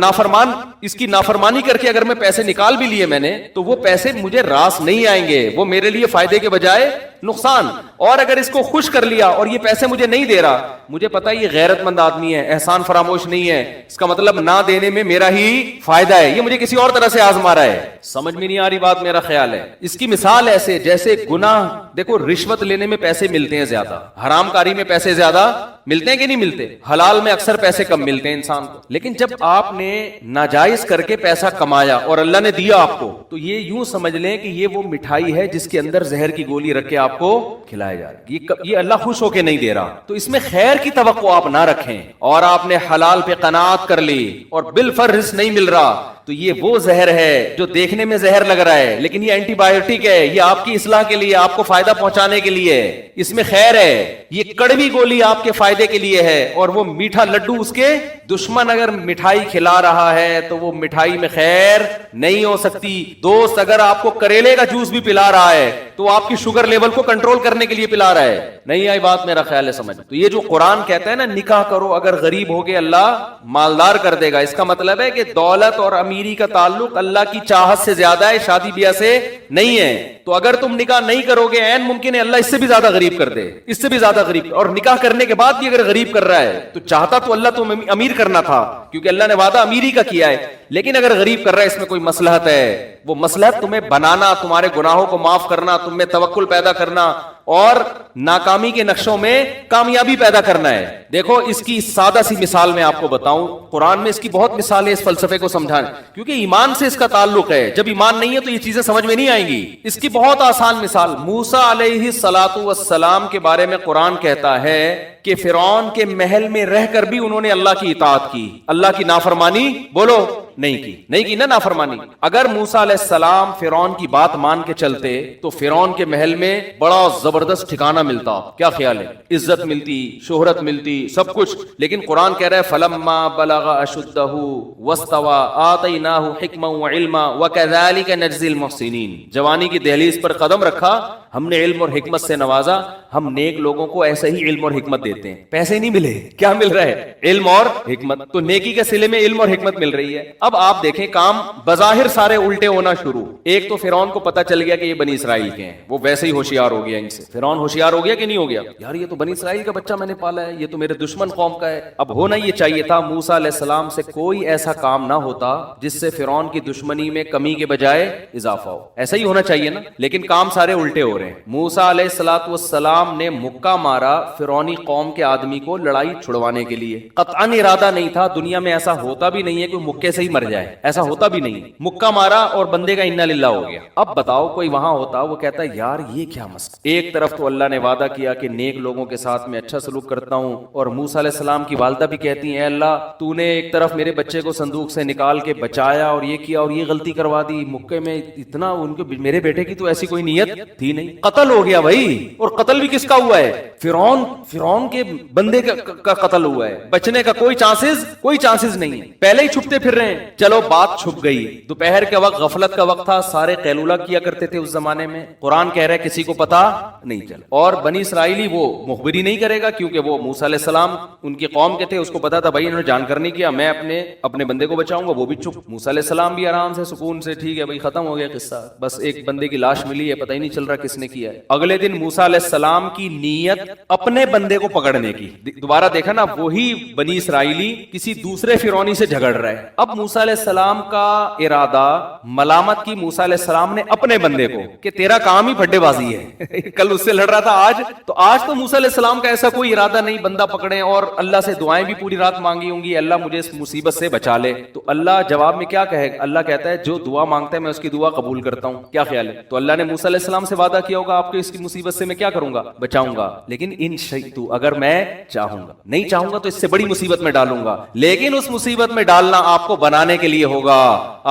اس کی نافرمانی کر کے اگر میں پیسے نکال بھی لیے میں نے, تو وہ پیسے مجھے راس نہیں آئیں گے, وہ میرے لیے فائدے کے بجائے نقصان. اور اگر اس کو خوش کر لیا اور یہ پیسے مجھے نہیں دے رہا, مجھے پتا یہ غیرت مند آدمی ہے, احسان فراموش نہیں ہے, اس کا مطلب نہ دینے میں میرا ہی فائدہ ہے, یہ مجھے کسی اور طرح سے آزما رہا ہے. سمجھ میں نہیں آ رہی بات, میرا خیال ہے. اس کی مثال ایسے جیسے گناہ, دیکھو رشوت لینے میں پیسے ملتے ہیں زیادہ, حرام کاری میں پیسے زیادہ ملتے ہیں کہ نہیں ملتے, حلال میں اکثر پیسے کم ملتے ہیں انسان کو. لیکن جب آپ نے ناجائز کر کے پیسہ کمایا اور اللہ نے دیا آپ کو, تو یہ یوں سمجھ لیں کہ یہ وہ مٹھائی ہے جس کے اندر زہر کی گولی رکھ کے آپ کو کھلایا جا رہا ہے. یہ اللہ خوش ہو کے نہیں دے رہا, تو اس میں خیر کی توقع آپ نہ رکھیں. اور آپ نے حلال پہ قناعت کر لی اور بالفر رزق نہیں مل رہا, تو یہ وہ زہر ہے جو دیکھنے میں زہر لگ رہا ہے لیکن یہ اینٹی بایوٹک ہے, یہ آپ کی اصلاح کے لیے, آپ کو فائدہ پہنچانے کے لیے, اس میں خیر ہے. یہ کڑوی گولی آپ کے فائدے کے لیے ہے, اور وہ میٹھا لڈو اس کے دشمن اگر مٹھائی کھلا رہا ہے تو وہ مٹھائی میں خیر نہیں ہو سکتی. دوست اگر آپ کو کریلے کا جوس بھی پلا رہا ہے تو آپ کی شوگر لیول کو کنٹرول کرنے کے لیے پلا رہا ہے. نہیں آئی بات, میرا خیال ہے سمجھ. تو یہ جو قرآن کہتا ہے نا نکاح کرو, اگر غریب ہو گئے اللہ مالدار کر دے گا, اس کا مطلب ہے کہ دولت اور امیری کا تعلق اللہ کی چاہت سے زیادہ ہے, شادی بیاہ سے نہیں ہے. تو اگر تم نکاح نہیں کرو گے, عین ممکن ہے اللہ اس سے بھی زیادہ غریب کر دے, اس سے بھی زیادہ غریب. اور نکاح کرنے کے بعد بھی اگر غریب کر رہا ہے تو چاہتا تو اللہ تم امیر کرنا تھا, کیونکہ اللہ نے وعدہ امیری کا کیا ہے. لیکن اگر غریب کر رہا ہے اس میں کوئی مصلحت ہے, وہ مصلحت تمہیں بنانا, تمہارے گناہوں کو معاف کرنا, تم میں توکل پیدا کرنا, اور ناکامی کے نقشوں میں کامیابی پیدا کرنا ہے. دیکھو اس کی سادہ سی مثال میں آپ کو بتاؤں, قرآن میں اس کی بہت مثالیں اس فلسفے کو سمجھانے, کیونکہ ایمان سے اس کا تعلق ہے. جب ایمان نہیں ہے تو یہ چیزیں سمجھ میں نہیں آئیں گی. اس کی بہت آسان مثال, موسیٰ علیہ الصلاۃ والسلام کے بارے میں قرآن کہتا ہے کہ فرعون کے محل میں رہ کر بھی انہوں نے اللہ کی اطاعت کی, اللہ کی نافرمانی بولو نہیں کی نا نافرمانی. اگر موسیٰ علیہ السلام فرعون کی بات مان کے چلتے تو فرعون کے محل میں بڑا زبردست ٹھکانہ ملتا. کیا خیال ہے؟ عزت ملتی, شہرت ملتی, سب کچھ. لیکن قرآن کہہ رہا ہے فلما بلغ اشدہ واستوى آتیناہ حکما وعلما وکذالک نجزی المحسنین. جوانی کی دہلیز پر قدم رکھا, ہم نے علم اور حکمت سے نوازا. ہم نیک لوگوں کو ایسے ہی علم اور حکمت دیتے ہیں. پیسے نہیں ملے, کیا مل رہا ہے؟ علم اور حکمت. تو نیکی کے صلے میں علم اور حکمت مل رہی ہے. اب آپ دیکھیں کام بظاہر سارے الٹے ہونا شروع. ایک تو فرعون کو پتا چل گیا کہ یہ بنی اسرائیل کے ہیں, وہ ویسے ہی ہوشیار ہو گیا ان سے. فرعون ہوشیار ہو گیا کہ نہیں ہو گیا؟ یار یہ تو بنی اسرائیل کا بچہ میں نے پالا ہے, یہ تو میرے دشمن قوم کا ہے. اب ہونا یہ چاہیے تھا موسیٰ علیہ السلام سے کوئی ایسا کام نہ ہوتا جس سے فرعون کی دشمنی میں کمی کے بجائے اضافہ ہو. ایسا ہی ہونا چاہیے نا, لیکن کام سارے الٹے ہو رہے ہیں. موسیٰ علیہ الصلوۃ والسلام نے مکہ مارا فرعونی قوم کے آدمی کو لڑائی چھڑوانے کے لیے. قطعاً ارادہ نہیں تھا, دنیا میں ایسا ہوتا بھی نہیں ہے کوئی مکے سے ہی مر جائے, ایسا ہوتا بھی نہیں. مکہ مارا اور بندے کا انا للہ ہو گیا. اب بتاؤ کوئی وہاں ہوتا وہ کہتا ہے یار یہ کیا مسئلہ. ایک طرف تو اللہ نے وعدہ کیا کہ نیک لوگوں کے ساتھ میں اچھا سلوک کرتا ہوں, اور موسیٰ علیہ السلام کی والدہ بھی کہتی ہیں اے اللہ تو نے ایک طرف میرے بچے کو صندوق سے نکال کے بچایا اور یہ کیا اور یہ غلطی کروا دی. مکے میں اتنا ان کو, میرے بیٹے کی تو ایسی کوئی نیت تھی نہیں. قتل ہو گیا بھائی, اور قتل بھی کس کا ہوا ہے؟ فرعون کے بندے کا قتل ہوا ہے. بچنے کا کوئی چانسز نہیں ہے. پہلے ہی چھپتے پھر رہے ہیں. چلو بات چھپ گئی. دوپہر کے وقت غفلت کا وقت تھا, سارے قیلولہ کیا کرتے تھے اس زمانے میں. قرآن کہہ رہا ہے کسی کو پتا نہیں چلا. اور بنی اسرائیلی وہ مخبری نہیں کرے گا کیونکہ وہ موسیٰ علیہ السلام ان کی قوم کے تھے, اس کو پتا تھا بھائی انہوں نے جان کر نہیں کیا, میں اپنے بندے کو بچاؤں گا. وہ بھی چپ. موسیٰ علیہ السلام بھی آرام سے سکون سے, ٹھیک ہے بھائی ختم ہو گیا قصہ, بس ایک بندے کی لاش ملی ہے, پتہ ہی نہیں چل رہا کس نے کیا ہے. اگلے دن موسیٰ علیہ السلام کی نیت اپنے بندے کو پکڑنے کی. دوبارہ دیکھا نا, وہی بنی اسرائیلی کسی دوسرے فرعونی سے جھگڑ رہا ہے. اب موسیٰ علیہ السلام کا ارادہ ملامت کی موسیٰ علیہ السلام نے اپنے بندے کو کہ تیرا کام ہی پھڈے بازی ہے. کل اس سے لڑ رہا تھا, آج تو موسیٰ علیہ السلام کا ایسا کوئی ارادہ نہیں بندہ پکڑے, اور اللہ سے دعائیں بھی پوری رات مانگی ہوں گی اللہ مجھے اس مصیبت سے بچا لے. تو اللہ جواب میں کیا کہے؟ اللہ کہتا ہے جو دعا مانگتا ہے میں اس کی دعا قبول کرتا ہوں. کیا خیال ہے؟ تو اللہ نے موسیٰ علیہ السلام سے وعدہ کیا ہوگا آپ کو اس کی مصیبت سے میں کیا کروں گا؟ بچاؤں گا. لیکن ان شئت, اگر میں چاہوں گا, نہیں چاہوں گا تو اس سے بڑی مصیبت میں ڈالوں گا. لیکن اس مصیبت میں ڈالنا آپ کو بنانے کے لیے ہوگا,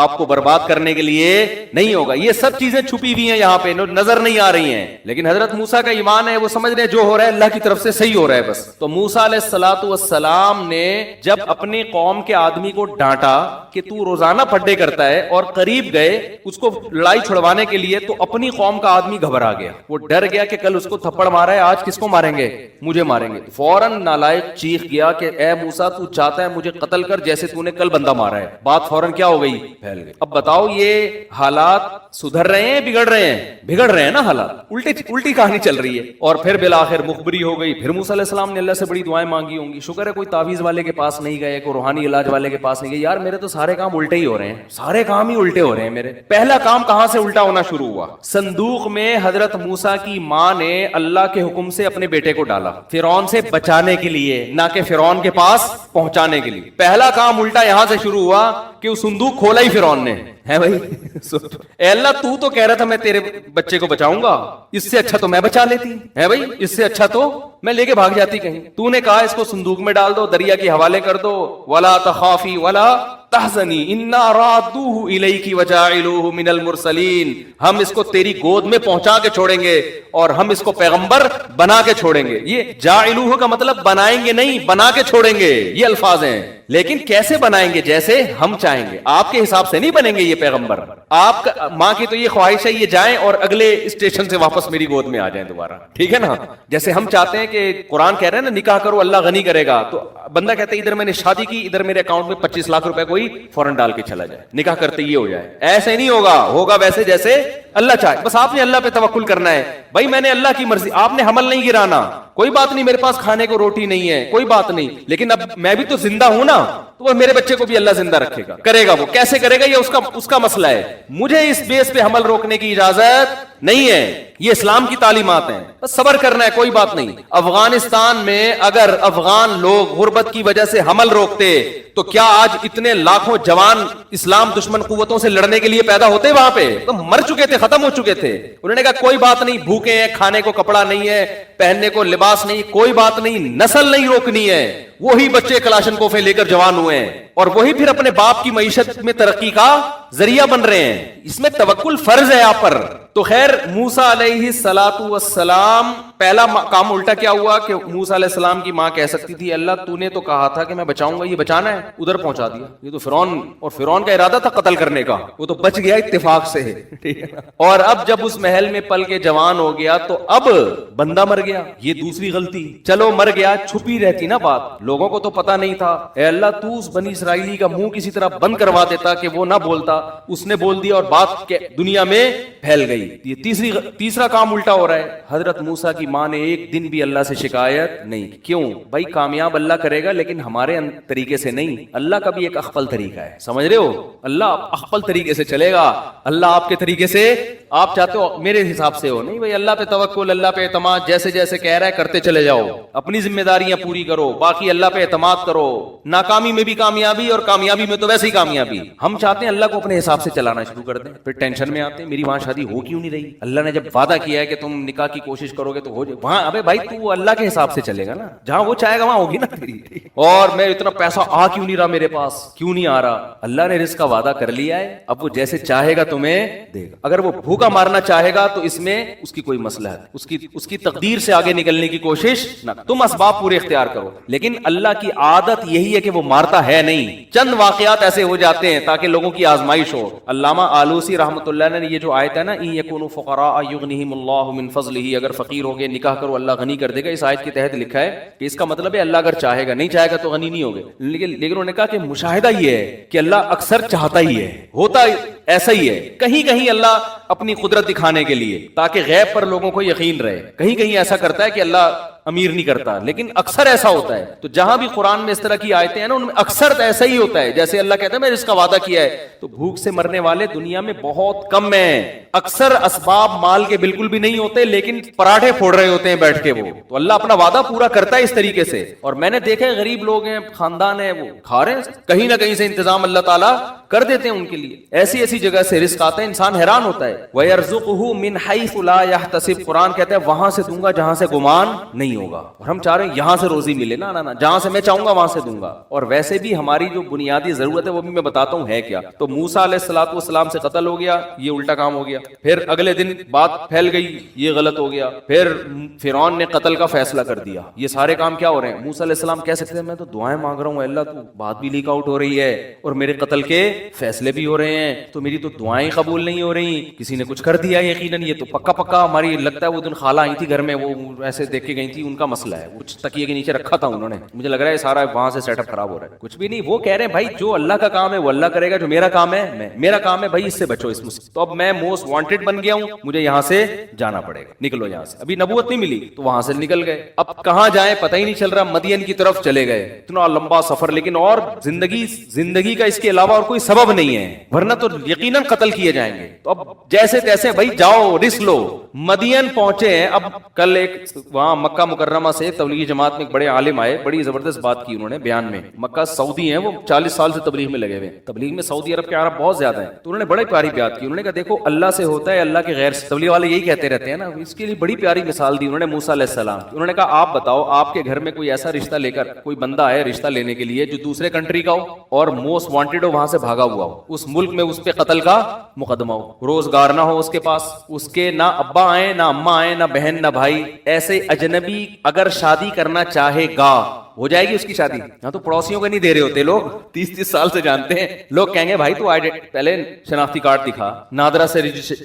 آپ کو برباد کرنے کے لیے نہیں ہوگا. یہ سب چیزیں چھپی ہوئی ہیں یہاں پہ, نظر نہیں آ رہی ہیں. لیکن حضرت موسیٰ کا ایمان ہے, وہ سمجھ رہے ہیں جو ہو رہا ہے اللہ کی طرف سے صحیح ہو رہا ہے بس. تو موسیٰ علیہ الصلوۃ والسلام نے جب اپنی قوم کے آدمی کو ڈانٹا کہ تو روزانہ پھڈے کرتا ہے, اور قریب گئے اس کو لڑائی چھڑوانے کے لیے, تو اپنی قوم کا آدمی گھبرا گیا. وہ ڈر گیا کہ کل اس کو تھپڑ مارا ہے, آج کس کو ماریں گے؟ مجھے ماریں گے. فوراً نالائق چیخ گیا کہ اے موسیٰ تو چاہتا ہے مجھے قتل کر جیسے تو نے کل بندہ مارا ہے. بات فوراً کیا ہو گئی؟ پھیل گئی. اب بتاؤ یہ حالات سدھر رہے ہیں بگڑ رہے ہیں؟ بگڑ رہے ہیں نا حالات, الٹی کہانی چل رہی ہے. اور پھر بالآخر مخبری ہو گئی. پھر موسیٰ علیہ السلام نے اللہ سے بڑی دعائیں مانگی ہوں گی. شکر ہے کوئی تعویذ والے کے پاس نہیں گئے, کوئی روحانی علاج والے کے پاس نہیں گئے. یار میرے تو سارے کام الٹے ہی ہو رہے ہیں, سارے کام ہی الٹے ہو رہے ہیں میرے. پہلا کام کہاں سے الٹا ہونا شروع ہوا؟ صندوق میں حضرت موسیٰ کی ماں نے اللہ کے حکم سے اپنے بیٹے کو ڈالا فرعون سے بچانے کے لیے, نہ کہ فرعون کے پاس پہنچانے کے لیے. پہلا کام الٹا یہاں سے شروع ہوا کہ وہ صندوق کھولا ہی فرعون نے. ہے بھائی اے اللہ تو کہہ رہا تھا میں تیرے بچے کو بچاؤں گا, اس سے اچھا تو میں بچا لیتی. ہے بھائی اس سے اچھا تو میں لے کے بھاگ جاتی کہیں. تو نے کہا اس کو صندوق میں ڈال دو, دریا کے حوالے کر دو. ولا تخافی ولا تحزنی انا رادوہ الیک وجاعلوہ من المرسلین. ہم اس کو تیری گود میں پہنچا کے چھوڑیں گے اور ہم اس کو پیغمبر بنا کے چھوڑیں گے. یہ جاعلوہ کا مطلب بنائیں گے نہیں, بنا کے چھوڑیں گے, یہ الفاظ ہیں. لیکن کیسے بنائیں گے؟ جیسے ہم چاہیں گے. آپ کے حساب سے نہیں بنیں گے یہ پیغمبر. آپ کا ماں کی تو یہ خواہش ہے یہ جائیں اور اگلے اسٹیشن سے واپس میری گود میں آ جائیں دوبارہ, ٹھیک ہے نا. جیسے ہم چاہتے ہیں کہ قرآن کہہ رہے ہیں نا نکاح کرو اللہ غنی کرے گا, تو بندہ کہتا ہے ادھر میں نے شادی کی, ادھر میرے اکاؤنٹ میں 25 لاکھ روپے کوئی فوراً ڈال کے چلا جائے, نکاح کرتے یہ ہو جائے. ایسے نہیں ہوگا, ہوگا ویسے جیسے اللہ چاہے. بس آپ نے اللہ پہ توکل کرنا ہے. بھائی میں نے اللہ کی مرضی, آپ نے حمل نہیں گرانا, کوئی بات نہیں, میرے پاس کھانے کو روٹی نہیں ہے, کوئی بات نہیں, لیکن اب میں بھی تو زندہ ہوں نا, تو وہ میرے بچے کو بھی اللہ زندہ رکھے گا, کرے گا. وہ کیسے کرے گا یہ اس کا مسئلہ ہے. مجھے اس بیس پہ حمل روکنے کی اجازت نہیں ہے. یہ اسلام کی تعلیمات ہیں. بس صبر کرنا ہے, کوئی بات نہیں. افغانستان میں اگر افغان لوگ غربت کی وجہ سے حمل روکتے تو کیا آج اتنے لاکھوں جوان اسلام دشمن قوتوں سے لڑنے کے لیے پیدا ہوتے؟ وہاں پہ تو مر چکے تھے, ختم ہو چکے تھے. انہوں نے کہا کوئی بات نہیں, بھوکے ہیں, کھانے کو کپڑا نہیں ہے, پہننے کو لباس نہیں, کوئی بات نہیں, نسل نہیں روکنی ہے. وہی بچے کلاشنکوفیں لے کر جوان ہوئے ہیں اور وہی پھر اپنے باپ کی معیشت میں ترقی کا ذریعہ بن رہے ہیں. اس میں توکل فرض ہے آپ پر. تو خیر موسیٰ علیہ السلام پہلا کام الٹا کیا ہوا کہ موسیٰ علیہ السلام کی ماں کہہ سکتی تھی اللہ تو نے تو کہا تھا کہ میں بچاؤں گا, یہ بچانا ہے, ادھر پہنچا دیا. یہ تو فرعون کا ارادہ تھا قتل کرنے کا, وہ تو بچ گیا اتفاق سے. اور اب جب اس محل میں پل کے جوان ہو گیا تو اب بندہ مر گیا. یہ دوسری غلطی, چلو مر گیا, چھپی رہتی نا بات, لوگوں کو تو پتا نہیں تھا. اے اللہ تو اس بنی اسرائیلی کا منہ کسی طرح بند کروا دیتا کہ وہ نہ بولتا, اس نے بول دیا اور بات دنیا میں پھیل گئی. یہ تیسرا کام الٹا ہو رہا ہے. حضرت موسیٰ کی ماں نے ایک دن بھی اللہ سے شکایت نہیں. کیوں بھائی؟ کامیاب اللہ کرے گا لیکن ہمارے طریقے سے نہیں. اللہ کا بھی ایک اخپل طریقہ ہے, سمجھ رہے ہو؟ اللہ اخپل طریقے سے چلے گا. اللہ آپ کے طریقے سے, آپ چاہتے ہو میرے حساب سے ہو, نہیں بھائی اللہ پہ توکل, اللہ پہ اعتماد, جیسے جیسے کہہ رہا ہے کرتے چلے جاؤ, اپنی ذمہ داریاں پوری کرو, باقی اللہ پہ اعتماد کرو. ناکامی میں بھی کامیابی اور کامیابی میں تو ویسے ہی کامیابی. ہم چاہتے ہیں اللہ کو اپنے حساب سے چلانا شروع کر دیں, پھر ٹینشن میں آتے ہیں میری وہاں شادی ہو کیوں نہیں رہی. اللہ نے جب وعدہ کیا ہے کہ تم نکاح کی کوشش کرو گے تو ہو جائے, وہاں ابے بھائی تو اللہ کے حساب سے چلے گا نا, جہاں وہ چاہے گا وہاں ہوگی نا تیری. اور میں اتنا پیسہ آ کیوں نہیں رہا میرے پاس, کیوں نہیں آ رہا؟ اللہ نے رزق کا وعدہ کر لیا ہے, اب وہ جیسے چاہے گا تمہیں دے گا. اگر وہ بھوکا مارنا چاہے گا تو اس میں اس کی کوئی مسئلہ ہے, اس کی تقدیر سے آگے نکلنے کی کوشش نہ, تم اسباب پورے اختیار کرو. لیکن اللہ کی عادت یہی ہے کہ وہ مارتا ہے نہیں. چند واقعات ایسے ہو جاتے ہیں تاکہ لوگوں کی آزمائش ہو. علامہ آلوسی رحمۃ اللہ نے یہ جو آیت ہے نا ان یکونوا فقراء یغنیہم اللہ من فضلہ, اگر فقیر ہو گئے نکاح کرو اللہ غنی کر دے گا, اس آیت کے تحت لکھا ہے کہ اس کا مطلب ہے اللہ اگر چاہے گا, نہیں چاہے گا تو غنی نہیں ہوگے. لیکن انہوں نے کہا کہ مشاہدہ یہ ہے کہ اللہ اکثر چاہتا ہی ہے, ہوتا ایسا ہی ہے. کہیں کہیں اللہ اپنی قدرت دکھانے کے لیے تاکہ غیب پر لوگوں کو یقین رہے, کہیں کہیں ایسا کرتا ہے کہ اللہ امیر نہیں کرتا, لیکن اکثر ایسا ہوتا ہے. تو جہاں بھی قرآن میں اس طرح کی آیتیں ہیں نا ان میں اکثر ایسا ہی ہوتا ہے. جیسے اللہ کہتا ہے میں اس کا وعدہ کیا ہے, تو بھوک سے مرنے والے دنیا میں بہت کم ہیں. اکثر اسباب مال کے بالکل بھی نہیں ہوتے لیکن پراٹھے پھوڑ رہے ہوتے ہیں بیٹھ کے. وہ تو اللہ اپنا وعدہ پورا کرتا ہے اس طریقے سے. اور میں نے دیکھا ہے غریب لوگ ہیں, خاندان ہے, وہ کھا رہے ہیں, کہیں نہ کہیں سے انتظام اللہ تعالیٰ کر دیتے ہیں ان کے لیے. ایسی ایسی جگہ سے رزق آتا ہے, انسان حیران ہوتا ہے. وَيَرْزُقُهُ مِنْ حَيْثُ لَا يَحْتَسِبُ, قرآن کہتا ہے وہاں سے دوں گا جہاں سے گمان نہیں ہوگا. اور ہم چاہ رہے ہیں یہاں سے روزی ملے, نا جہاں سے میں چاہوں گا وہاں سے دوں گا. اور ویسے بھی ہماری جو بنیادی ضرورت ہے وہ بھی میں بتاتا ہوں ہے کیا. تو موسیٰ علیہ السلام سے قتل ہو گیا, یہ الٹا کام ہو گیا. پھر اگلے دن بات پھیل گئی, یہ غلط ہو گیا. پھر فرعون نے قتل کا فیصلہ کر دیا. یہ سارے کام کیا ہو رہے ہیں؟ موسیٰ علیہ السلام کہہ سکتے ہیں میں تو دعائیں مانگ رہا ہوں, اللہ تو بات بھی لیک آؤٹ ہو رہی ہے اور میرے قتل کے فیصلے بھی ہو رہے ہیں, تو میری تو دعائیں قبول نہیں ہو رہی, کسی نے کچھ کر دیا یقیناً. یہ تو پکا ہماری لگتا ہے وہ دن خالہ آئی تھی گھر میں, وہ ایسے دیکھ کے گئی تھی, ان کا مسئلہ ہے, کچھ تکیے کے نیچے رکھا تھا انہوں نے, مجھے لگ رہا ہے سارا وہاں سے سیٹ اپ خراب ہو رہا ہے. کچھ بھی نہیں, وہ کہہ رہے ہیں بھائی جو اللہ کا کام ہے وہ اللہ کرے گا, جو میرا کام ہے میرا کام ہے بھائی اس سے بچو, اس مصیبت. تو اب میں موسٹ وانٹیڈ بن گیا ہوں, مجھے یہاں سے جانا پڑے گا, نکلو یہاں سے. ابھی نبوت نہیں ملی تو وہاں سے نکل گئے, اب کہاں جائیں پتہ ہی نہیں چل رہا, مدین کی طرف چلے گئے. اتنا لمبا سفر, لیکن اور زندگی کا اس کے علاوہ اور کوئی سبب نہیں ہے, ورنہ تو یقیناً قتل کیے جائیں گے. تو اب جیسے تیسے بھائی جاؤ رسک لو. مدین پہنچے ہیں. اب کل ایک وہاں مکہ مکرمہ سے تبلیغی جماعت میں ایک بڑے عالم آئے, بڑی زبردست بات کی انہوں نے بیان میں. مکہ سعودی ہیں, وہ 40 سال سے تبلیغ میں لگے ہوئے, تبلیغ میں سعودی عرب کے عرب بہت زیادہ ہیں. تو انہوں نے بڑی پیاری بات کی. انہوں نے کہا دیکھو اللہ سے ہوتا ہے, اللہ کے غیر سے. تبلیغ والے یہی کہتے رہتے ہیں نا, اس کے لیے بڑی پیاری مثال دی انہوں نے موسیٰ علیہ السلام کی. انہوں نے کہا آپ بتاؤ آپ کے گھر میں کوئی ایسا رشتہ لے کر کوئی بندہ ہے رشتہ لینے کے لیے جو دوسرے کنٹری کا ہو اور موسٹ وانٹیڈ ہو, وہاں سے بھاگا ہوا ہو, اس ملک میں اس پہ قتل کا مقدمہ ہو, روزگار نہ ہو اس کے پاس, اس کے نہ ابا آئے نہ اماں آئے نہ بہن نہ بھائی, ایسے اجنبی اگر شادی کرنا چاہے گا ہو جائے گی اس کی شادی. یہاں تو پڑوسیوں کو نہیں دے رہے ہوتے لوگ, 30 سال سے جانتے ہیں لوگ, کہیں گے بھائی تو پہلے شناختی کارڈ دکھا, نادرا سے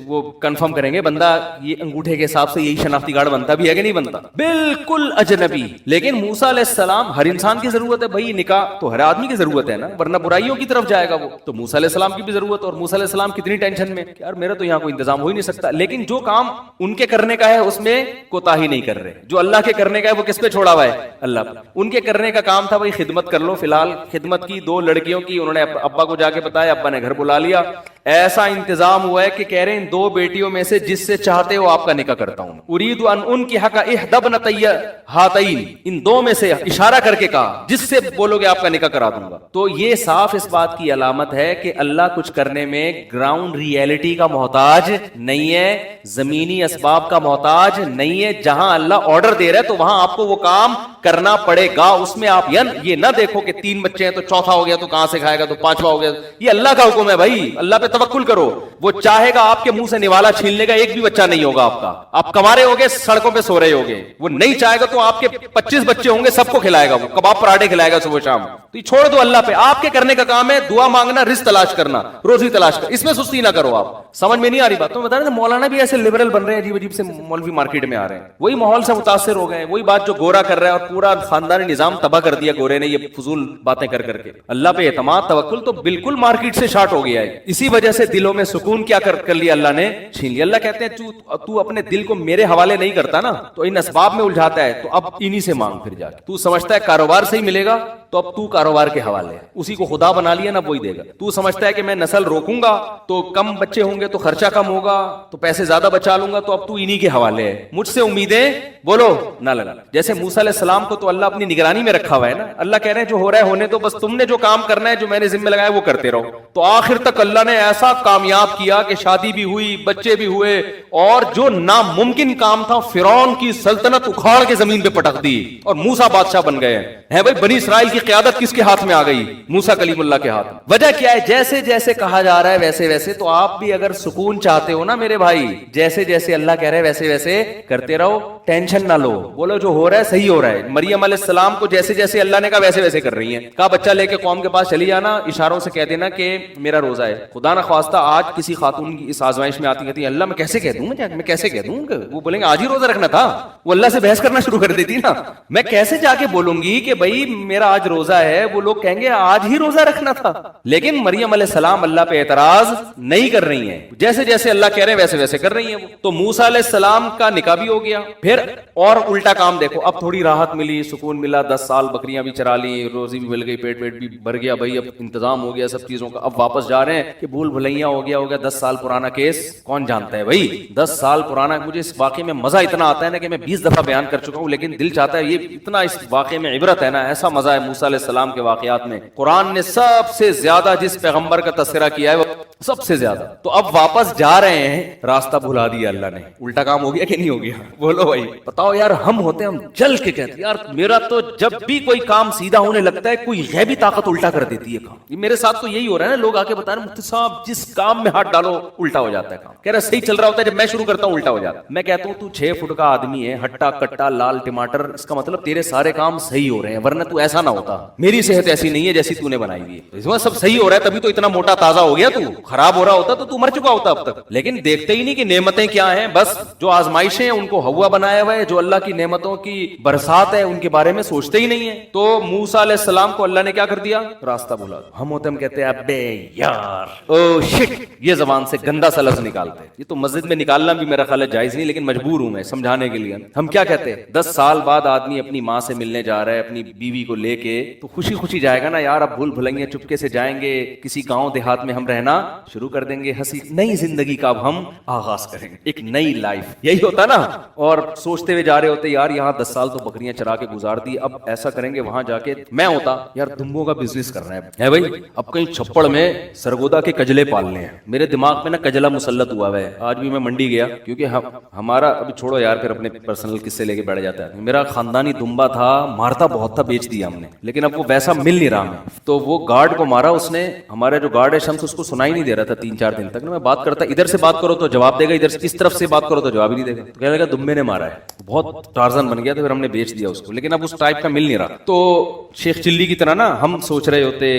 وہ کنفرم کریں گے بندہ یہ انگوٹھے کے حساب سے یہی شناختی کارڈ بنتا بھی ہے کہ نہیں بنتا, بالکل اجنبی. لیکن موسیٰ علیہ السلام, ہر انسان کی ضرورت ہے بھائی, نکاح تو ہر آدمی کی ضرورت ہے نا, ورنہ برائیوں کی طرف جائے گا وہ. تو موسیٰ علیہ السلام کی بھی ضرورت, اور موسیٰ علیہ السلام کتنی ٹینشن میں کہ یار میرا تو یہاں کوئی انتظام ہو ہی نہیں سکتا. لیکن جو کام ان کے کرنے کا ہے اس میں کوتاہی نہیں کر رہے, جو اللہ کے کرنے کا ہے وہ کس پہ چھوڑا ہوا ہے؟ اللہ. ان کے کرنے کا کام تھا بھائی خدمت کر لو. فی الحال خدمت کی 2 لڑکیوں کی, انہوں نے ابا کو جا کے بتایا, ابا نے گھر بلا لیا, ایسا انتظام ہوا ہے کہ کہہ رہے ہیں ان 2 بیٹیوں میں سے جس سے چاہتے ہو آپ کا نکاح کرتا ہوں. اريد ان انكح احدى ابنتي هاتين, ان 2 میں سے اشارہ کر کے کہا جس سے بولو گے آپ کا نکاح کرا دوں گا. تو یہ صاف اس بات کی علامت ہے کہ اللہ کچھ کرنے میں گراؤنڈ ریئلٹی کا محتاج نہیں ہے, زمینی اسباب کا محتاج نہیں ہے. جہاں اللہ آرڈر دے رہا ہے تو وہاں آپ کو وہ کام کرنا پڑے گا. اس میں آپ یہ نہ دیکھو کہ 3 بچے ہیں تو چوتھا ہو گیا تو کہاں سے کھائے گا, تو 5واں ہو گیا. یہ اللہ کا حکم ہے بھائی, اللہ پہ توکل کرو. وہ چاہے گا آپ کے منہ سے نوالا چھین لے گا, ایک بھی بچہ نہیں ہوگا آپ کا. آپ کما رہے ہوگے, سڑکوں پہ سو رہے ہوگے. وہ نہیں چاہے گا تو آپ کے 25 بچے ہوں گے, سب کو کھلائے گا, وہ کباب پراٹھے کھلائے گا صبح شام. تو یہ چھوڑ دو اللہ پہ. آپ کے کرنے کا کام ہے دعا مانگنا, رزق تلاش کرنا, روزی تلاش کرنا. اس میں سستی نہ کرو. آپ سمجھ میں نہیں آ رہی بات. تو بتا رہے مولانا بھی ایسے لبرل بن رہے ہیں, عجیب عجیب سے مولوی مارکیٹ میں آ رہے ہیں, وہی ماحول سے متاثر ہو گئے. وہی بات جو گورا کر رہا ہے اور پورا خاندانی نظام تباہ کر دیا گورے نے, یہ فضول باتیں کر کر کے. اللہ پہ اعتماد توکل تو بالکل مارکیٹ سے شارٹ ہو گیا ہے. اسی وجہ سے دلوں میں سکون کیا کر لیا اللہ نے, چھین لیا. اللہ کہتے ہیں تو اپنے دل کو میرے حوالے نہیں کرتا نا, تو ان اسباب میں الجھاتا ہے, تو اب انہی سے مانگ. پھر جا کے تو سمجھتا ہے کاروبار سے ہی ملے گا, تو اب تو کاروبار کے حوالے ہے. اسی کو خدا بنا لیا نا, وہی دے گا. تو سمجھتا ہے کہ میں نسل روکوں گا تو کم بچے ہوں گے تو خرچہ کم ہوگا, تو پیسے زیادہ بچا لوں گا, تو اب تو انہی کے حوالے ہے. مجھ سے امیدیں بولو نہ لگا. جیسے موسیٰ علیہ السلام کو تو اللہ اپنی نگرانی میں رکھا ہوا ہے نا. اللہ کہہ رہے ہیں جو ہو رہا ہے ہونے تو, بس تم نے جو کام کرنا ہے, جو میں نے ذمہ لگایا وہ کرتے رہو. تو آخر تک اللہ نے ایسا کامیاب کیا کہ شادی بھی ہوئی, بچے بھی ہوئے, اور جو ناممکن کام تھا فرعون کی سلطنت اکھاڑ کے زمین پہ پٹک دی اور موسیٰ بادشاہ بن گئے ہیں. بھائی بنی اسرائیل کی قیادت کس کے ہاتھ میں آ گئی؟ موسیٰ کلیم اللہ کے ہاتھ میں. وجہ کیا ہے؟ جیسے جیسے کہا جا رہا ہے ویسے ویسے. تو آپ بھی اگر سکون چاہتے ہو نا میرے بھائی, جیسے جیسے اللہ کہہ رہے ہیں ویسے ویسے کرتے رہو, ٹینشن نہ لو. بولو جو ہو رہا ہے صحیح ہو رہا ہے. مریم علیہ السلام کو جیسے جیسے اللہ نے کہا ویسے ویسے کر رہی ہیں. کہا بچہ لے کے قوم کے پاس چلی جانا, اشاروں سے کہہ دینا کہ میرا روزہ ہے. خدا نہ خواستہ آج کسی خاتون کی اس آزمائش میں آتی کہتی اللہ میں کیسے کہہ دوں, میں کیسے کہہ دوں. وہ بولیں گے آج ہی روزہ رکھنا تھا. وہ اللہ سے بحث کرنا شروع کر دیتی نا, میں کیسے جا کے بولوں گی کہ بھائی میرا آج روزہ ہے. وہ لوگ کہیں گے آج ہی روزہ رکھنا تھا. لیکن مریم علیہ السلام اللہ پہ اعتراض نہیں کر رہی ہیں, جیسے جیسے اللہ کہہ رہے ہیں ویسے ویسے کر رہی ہیں. تو موسیٰ علیہ السلام کا نکاح بھی ہو گیا. پھر اور الٹا کام دیکھو, اب تھوڑی راحت ملی, سکون ملا, 10 سال بکریاں بھی چرا لی, روزی بھی مل گئی, پیٹ بھی بھر گیا. بھائی اب انتظام ہو گیا سب چیزوں کا. اب واپس جا رہے ہیں کہ بھول بھلیاں ہو گیا 10 سال پرانا کیس کون جانتا ہے بھائی, 10 سال پرانا. مجھے اس واقعے میں مزہ اتنا آتا ہے نا کہ میں 20 دفعہ بیان کر چکا ہوں, لیکن دل چاہتا ہے یہ اتنا اس واقعے میں عبرت ہے نا, ایسا مزہ ہے موسیٰ علیہ السلام کے واقعات میں. قرآن نے سب سے زیادہ جس پیغمبر کا تذکرہ کیا ہے وہ سب سے زیادہ. تو اب واپس جا رہے ہیں, راستہ بھلا دیا اللہ نے. الٹا کام ہو گیا کہ نہیں ہو گیا؟ بولو بھائی بتاؤ یار. ہم ہوتے ہیں, ہم جل کے کہتے ہیں یار میرا تو جب بھی کوئی کام سیدھا ہونے لگتا ہے کوئی غیبی طاقت الٹا کر دیتی ہے کام. یہ میرے ساتھ تو یہی ہو رہا ہے نا, لوگ آ کے بتا رہے ہیں مفتی صاحب جس کام میں ہاتھ ڈالو الٹا ہو جاتا ہے کام. کہہ رہا صحیح چل رہا ہوتا ہے, جب میں شروع کرتا ہوں الٹا ہو جاتا ہے. میں کہتا ہوں تو 6 فٹ کا آدمی ہے, ہٹا کٹا لال ٹماٹر, اس کا مطلب تیرے سارے کام صحیح ہو رہے ہیں, ورنہ تو ایسا نہ ہوتا. میری صحت ایسی نہیں ہے جیسی تو نے بنائی ہوئی ہے, اس میں سب صحیح ہو رہا ہے تبھی تو اتنا موٹا تازہ ہو گیا. تو خراب ہو رہا ہوتا تو مر چکا ہوتا اب تک. لیکن دیکھتے ہی نہیں کہ نعمتیں کیا ہیں. بس جو آزمائشیں ہیں ان کو ہوا بنایا ہوا ہے, جو اللہ کی نعمتوں کی برسات ہے ان کے بارے میں سوچتے ہی نہیں ہے. تو موسیٰ علیہ السلام کو اللہ نے کیا کر دیا؟ راستہ بھلا. ہم ہوتے ہم کہتے ہیں ابے یار او شٹ, یہ زبان سے گندا سا لفظ نکالتے ہیں. یہ تو مسجد میں نکالنا بھی میرا خیال ہے جائز نہیں, لیکن مجبور ہوں میں سمجھانے کے لیے. ہم کیا کہتے ہیں 10 سال بعد آدمی اپنی ماں سے ملنے جا رہا ہے اپنی بیوی کو لے کے, تو خوشی خوشی جائے گا نا یار. اب بھول بھلائیں چپکے سے جائیں گے, کسی گاؤں دیہات میں ہم رہنا شروع کر دیں گے, ہنسی نئی زندگی کا اب ہم آغاز کریں گے, ایک نئی لائف. یہی ہوتا نا. اور سوچتے ہوئے جا رہے ہوتے یار یہاں 10 سال تو بکریاں چرا کے گزار دی, اب ایسا کریں گے وہاں جا کے. میں ہوتا یار دمبوں کا بزنس کر رہے ہیں بھائی, اب کہیں چھپڑ میں سرگودا کے کجلے پالنے ہیں. میرے دماغ میں نا کجلا مسلط ہوا ہے. آج بھی میں منڈی گیا, کیونکہ ہمارا ابھی چھوڑو یار, پھر اپنے پرسنل قصے لے کے بیٹھ جاتا ہے. میرا خاندانی دمبا تھا, مارتا بہت تھا, بیچ دیا ہم نے, لیکن اب وہ ویسا مل نہیں رہا میں. تو وہ گارڈ کو مارا اس نے, ہمارا جو گارڈ ہے شمس, اس کو سنائی نہیں دے رہا تھا 3-4 دن تک. میں بات کرتا ادھر سے بات کرو تو جواب دے گا, ادھر سے اس طرف سے بات کرو تو جواب ہی نہیں دے گا. تو کہنے لگا دمبے نے مارا ہے, بہت ٹارزن بن گیا. تو پھر ہم نے بیچ دیا اس کو, لیکن اب اس ٹائپ کا مل نہیں رہا. تو شیخ چلی کی طرح نا ہم سوچ رہے ہوتے,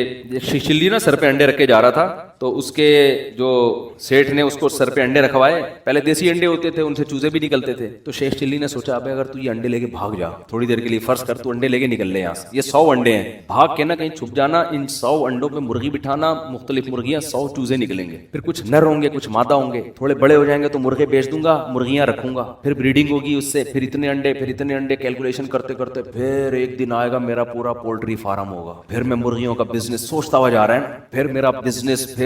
شیخ چلی نا سر پہ انڈے رکھ کے جا رہا تھا, تو اس کے جو سیٹھ نے اس کو سر پہ انڈے رکھوائے. پہلے دیسی انڈے ہوتے تھے, ان سے چوزے بھی نکلتے تھے. تو شیخ چلی نے سوچا ابے اگر تو یہ انڈے لے کے بھاگ جا تھوڑی دیر کے لیے, فرض کر تو انڈے لے کے نکل لے یہاں سے, یہ 100 انڈے ہیں, بھاگ کے نا کہیں چھپ جانا, ان 100 انڈوں پہ مرغی بٹھانا, مختلف مرغیاں, 100 چوزے نکلیں گے, پھر کچھ نر ہوں گے کچھ مادہ ہوں گے, تھوڑے بڑے ہو جائیں گے تو مرغے بیچ دوں گا, مرغیاں رکھوں گا, پھر بریڈنگ ہوگی اس سے, پھر اتنے انڈے کیلکولیشن کرتے کرتے پھر ایک دن آئے گا میرا پورا پولٹری فارم ہوگا. پھر میں مرغیوں کا بزنس سوچتا ہوا جا رہا ہے, پھر میرا بزنس,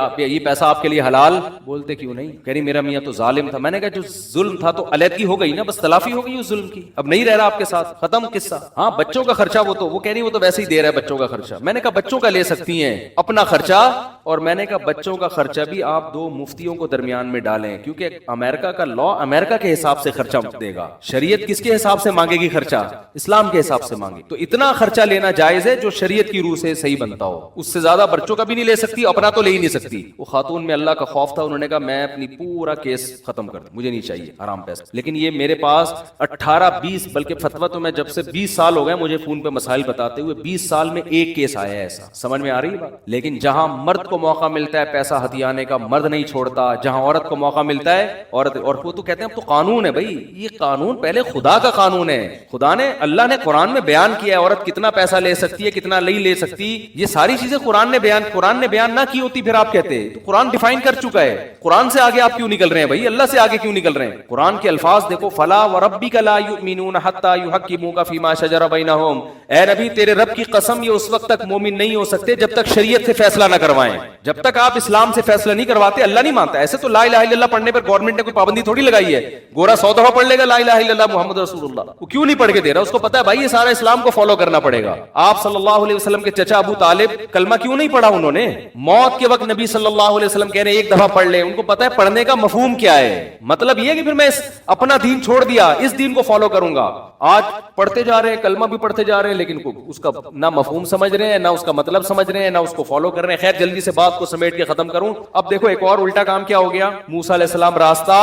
آپ یہ پیسہ آپ کے لیے حلال؟ بولتے کیوں نہیں؟ کہہ رہی میرا میاں تو ظالم تھا. میں نے کہا جو ظلم تھا تو علیحدگی ہو گئی نا, بس تلافی ہو گئی اس ظلم کی, اب نہیں رہ رہا آپ کے ساتھ, ختم قصہ. ہاں بچوں کا خرچہ وہ کہہ رہی وہ تو ویسے ہی دے رہا ہے بچوں کا خرچہ. میں نے کہا بچوں کا لے سکتی ہیں اپنا خرچہ, اور میں نے کہا بچوں کا خرچہ بھی آپ 2 مفتیوں کو درمیان میں ڈالیں, کیونکہ امریکہ کا لا امریکہ کے حساب سے خرچہ دے گا, شریعت کس کے حساب سے مانگے گی خرچہ؟ اسلام کے حساب سے مانگے. تو اتنا خرچہ لینا جائز ہے جو شریعت کی روح سے صحیح بنتا ہو, اس سے زیادہ بچوں کا بھی نہیں لے سکتی, اپنا تو لے ہی نہیں سکتی. وہ خاتون میں اللہ کا خوف تھا, انہوں نے کہا میں اپنی پورا کیس ختم کر دوں, مجھے نہیں چاہیے حرام پیسہ. لیکن یہ میرے پاس 18-20 بلکہ فتویٰ تو میں جب سے 20 سال ہو گئے مجھے فون پہ مسائل بتاتے ہوئے, 20 سال میں ایک کیس آیا ہے ایسا. سمجھ میں آ رہی ہے بات؟ لیکن جہاں مرد کو موقع ملتا ہے پیسہ ہتھیانے کا, مرد نہیں چھوڑتا. جہاں عورت کو موقع ملتا ہے عورت, اور وہ تو کہتے ہیں اب تو قانون ہے بھائی, یہ قانون پہلے خدا کا قانون ہے. خدا نے, اللہ نے قرآن میں بیان کیا ہے عورت کتنا پیسہ لے سکتی ہے کتنا نہیں لے سکتی, یہ ساری چیزیں قرآن نے بیان نہ کی ہوتی پھر آپ کہتے تو قرآن ڈیفائن کر چکا ہے. قرآن سے آگے آپ کیوں نکل رہے ہیں بھائی, اللہ سے آگے کیوں نکل رہے ہیں؟ قرآن کے الفاظ دیکھو, فلا وربک لا یؤمنون حتی یحکموک فیما شجر بینہم, اے نبی تیرے رب کی قسم یہ اس وقت تک مومن نہیں ہو سکتے جب تک شریعت سے فیصلہ نہ کروائیں. جب تک آپ اسلام سے فیصلہ نہیں کرواتے اللہ نہیں مانتا. ایسے تو لا الہ الا اللہ پڑھنے پر گورنمنٹ نے کوئی پابندی تھوڑی لگائی ہے, گورا 100 دفعہ پڑھ لے گا لا الہ الا اللہ محمد رسول اللہ, وہ کیوں نہیں پڑھ کے دے رہا؟ اس کو پتا ہے بھائی یہ سارا اسلام کو فالو کرنا پڑے گا. آپ صلی اللہ علیہ وسلم کے چچا ابو طالب کلمہ کیوں نہیں پڑھا انہوں نے؟ موت کے وقت نبی صلی اللہ علیہ وسلم کہہ رہے ہیں ایک دفعہ پڑھ لے. ان کو پتا ہے پڑھنے کا مفہوم کیا ہے, مطلب یہ کہ پھر میں اپنا دین چھوڑ دیا, اس دین کو فالو کروں گا. آج پڑھتے جا رہے ہیں, کلمہ بھی پڑھتے جا رہے ہیں, لیکن اس کا نہ مفہوم سمجھ رہے ہیں, نہ اس کا مطلب سمجھ رہے ہیں, نہ اس کو فالو کر رہے ہیں. خیر جلدی سے بات کو سمیٹ کے ختم کروں. اب دیکھو ایک اور الٹا کام کیا ہو گیا, موسیٰ علیہ السلام راستہ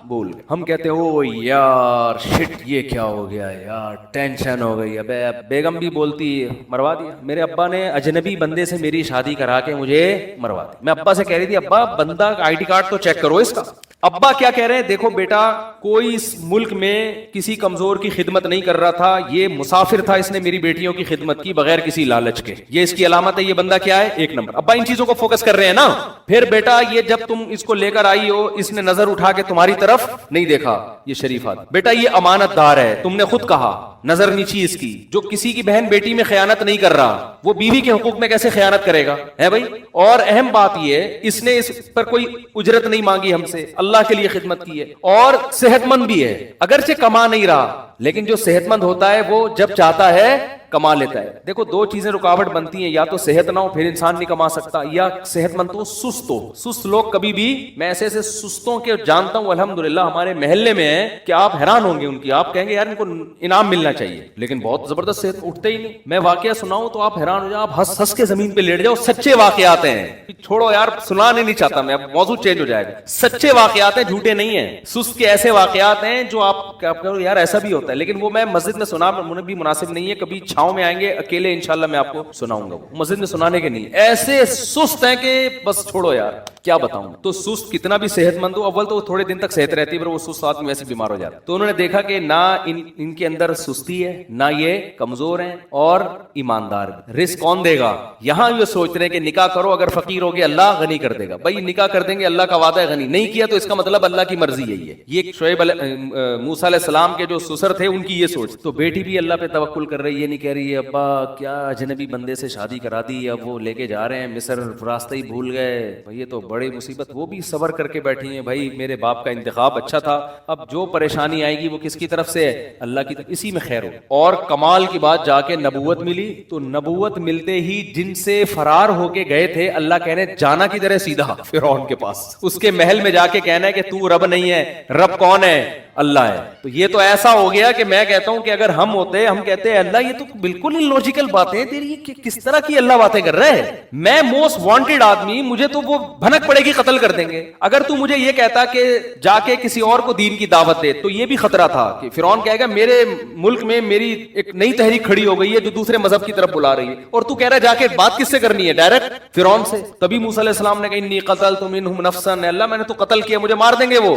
بھول گئے. ہم کہتے ہیں او یار شٹ یہ کیا ہو گیا یار, ٹینشن ہو گئی. ابے بیگم بھی بولتی مروا دیا, میرے ابا نے اجنبی بندے سے میری شادی کرا کے مجھے مروا دی. میں ابا سے کہہ رہی تھی ابا بندہ آئی ڈی کارڈ تو چیک کرو اس کا. ابا کیا کہہ رہے ہیں, دیکھو بیٹا کوئی اس ملک میں کسی کمزور کی خدمت نہیں کر رہا تھا, یہ مسافر تھا, اس نے میری بیٹیوں کی خدمت کی بغیر کسی لالچ کے, یہ اس کی علامت ہے. یہ بندہ کیا ہے, 1 نمبر. ابا ان چیزوں کو فوکس کر رہے ہیں نا. پھر بیٹا یہ جب تم اس کو لے کر آئی ہو اس نے نظر اٹھا کے تمہاری طرف نہیں دیکھا, یہ شریف آدمی. بیٹا یہ امانت دار ہے, تم نے خود کہا نظر نیچی اس کی. جو کسی کی بہن بیٹی میں خیانت نہیں کر رہا وہ بیوی کے حقوق میں کیسے خیانت کرے گا ہے بھائی. اور اہم بات یہ ہے اس نے اس پر کوئی اجرت نہیں مانگی ہم سے, اللہ کے لیے خدمت کی ہے, اور صحت مند بھی ہے. اگرچہ کما نہیں رہا لیکن جو صحت مند ہوتا ہے وہ جب چاہتا ہے کما لیتا ہے. دیکھو 2 چیزیں رکاوٹ بنتی ہیں, یا تو صحت نہ ہو پھر انسان نہیں کما سکتا, یا صحت مند تو سست ہو. سست لوگ کبھی بھی, میں ایسے ایسے سستوں کے جانتا ہوں الحمدللہ ہمارے محلے میں ہیں کہ آپ حیران ہوں گے ان کی, آپ کہیں گے یار ان کو انعام ملنا چاہیے, لیکن بہت زبردست صحت اٹھتے ہی نہیں. میں واقعہ سناؤں تو آپ حیران ہو جاؤ, آپ ہنس ہنس کے زمین پہ لیٹ جاؤ. سچے واقعات ہیں, چھوڑو یار سنانے نہیں چاہتا میں, اب موضوع چینج ہو جائے گا. سچے واقعات ہیں, جھوٹے نہیں ہیں. سست کے ایسے واقعات ہیں جو آپ کہو یار ایسا بھی ہوتا ہے, لیکن وہ میں مسجد میں سنا مجھے بھی مناسب نہیں ہے. کبھی چھاؤں میں آئیں گے اکیلے انشاءاللہ میں آپ کو سناؤں گا, مسجد میں سنانے کے نہیں. ایسے سست ہیں کہ بس چھوڑو یار کیا بتاؤں. تو سست کتنا بھی صحت مند ہو, اول تو تھوڑے دن تک صحت رہتی ہے, پر وہ سست آدمی ویسے بیمار ہو جاتا. تو انہوں نے دیکھا کہ نہ ان کے اندر سستی ہے, نہ یہ کمزور ہیں, اور ایماندار. رزق کون دے گا؟ یہاں یہ سوچ رہے ہیں کہ نکاح کرو, اگر فقیر ہوگے اللہ غنی کر دے گا. بھائی نکاح کر دیں گے, اللہ کا وعدہ ہے غنی, نہیں کیا تو اس کا مطلب اللہ کی مرضی یہی ہے. یہ شعیب موسیٰ علیہ السلام کے جو سسر تھے ان کی یہ سوچ. تو بیٹی بھی اللہ پہ توکل کر رہی, یہ نہیں کہہ رہی ہے ابا کیا اجنبی بندے سے شادی کرا دی, اب وہ لے کے جا رہے ہیں مصر, راستہ ہی بھول گئے. بھائی یہ تو بڑی مصیبت. وہ بھی صبر کر کے بیٹھی ہیں, بھائی میرے باپ کا انتخاب اچھا تھا, اب جو پریشانی آئے گی وہ کس کی طرف سے ہے, اللہ کی طرف, اسی میں خیر ہو. اور کمال کی بات جا کے نبوت ملی. تو نبوت ملتے ہی جن سے فرار ہو کے گئے تھے, اللہ کہنے جانا کدھر ہے, سیدھا فرعون کے پاس, اس کے محل میں جا کے کہنا ہے کہ تو رب نہیں ہے, رب کون ہے, اللہ ہے. تو یہ تو ایسا ہو گیا کہ میں کہتا ہوں کہ اگر ہم ہوتے, ہم کہتے ہیں اللہ یہ تو بالکل ہی لوجیکل باتیں ہیں تیری, کس طرح کی اللہ باتیں کر رہے ہیں, میں موسٹ وانٹیڈ آدمی, مجھے تو وہ بھنک پڑے گی قتل کر دیں گے. اگر تو مجھے یہ کہتا کہ جا کے کسی اور کو دین کی دعوت دے, تو یہ بھی خطرہ تھا کہ فرعون کہے گا میرے ملک میں میری ایک نئی تحریک کھڑی ہو گئی ہے جو دوسرے مذہب کی طرف بلا رہی ہے, اور تو کہہ رہا ہے جا کے بات کس سے کرنی ہے, ڈائریکٹ فرعون سے. تبھی موسیٰ علیہ السلام نے کہا انی قتلت منہم نفسا, اللہ میں نے تو قتل کیا, مجھے مار دیں گے وہ,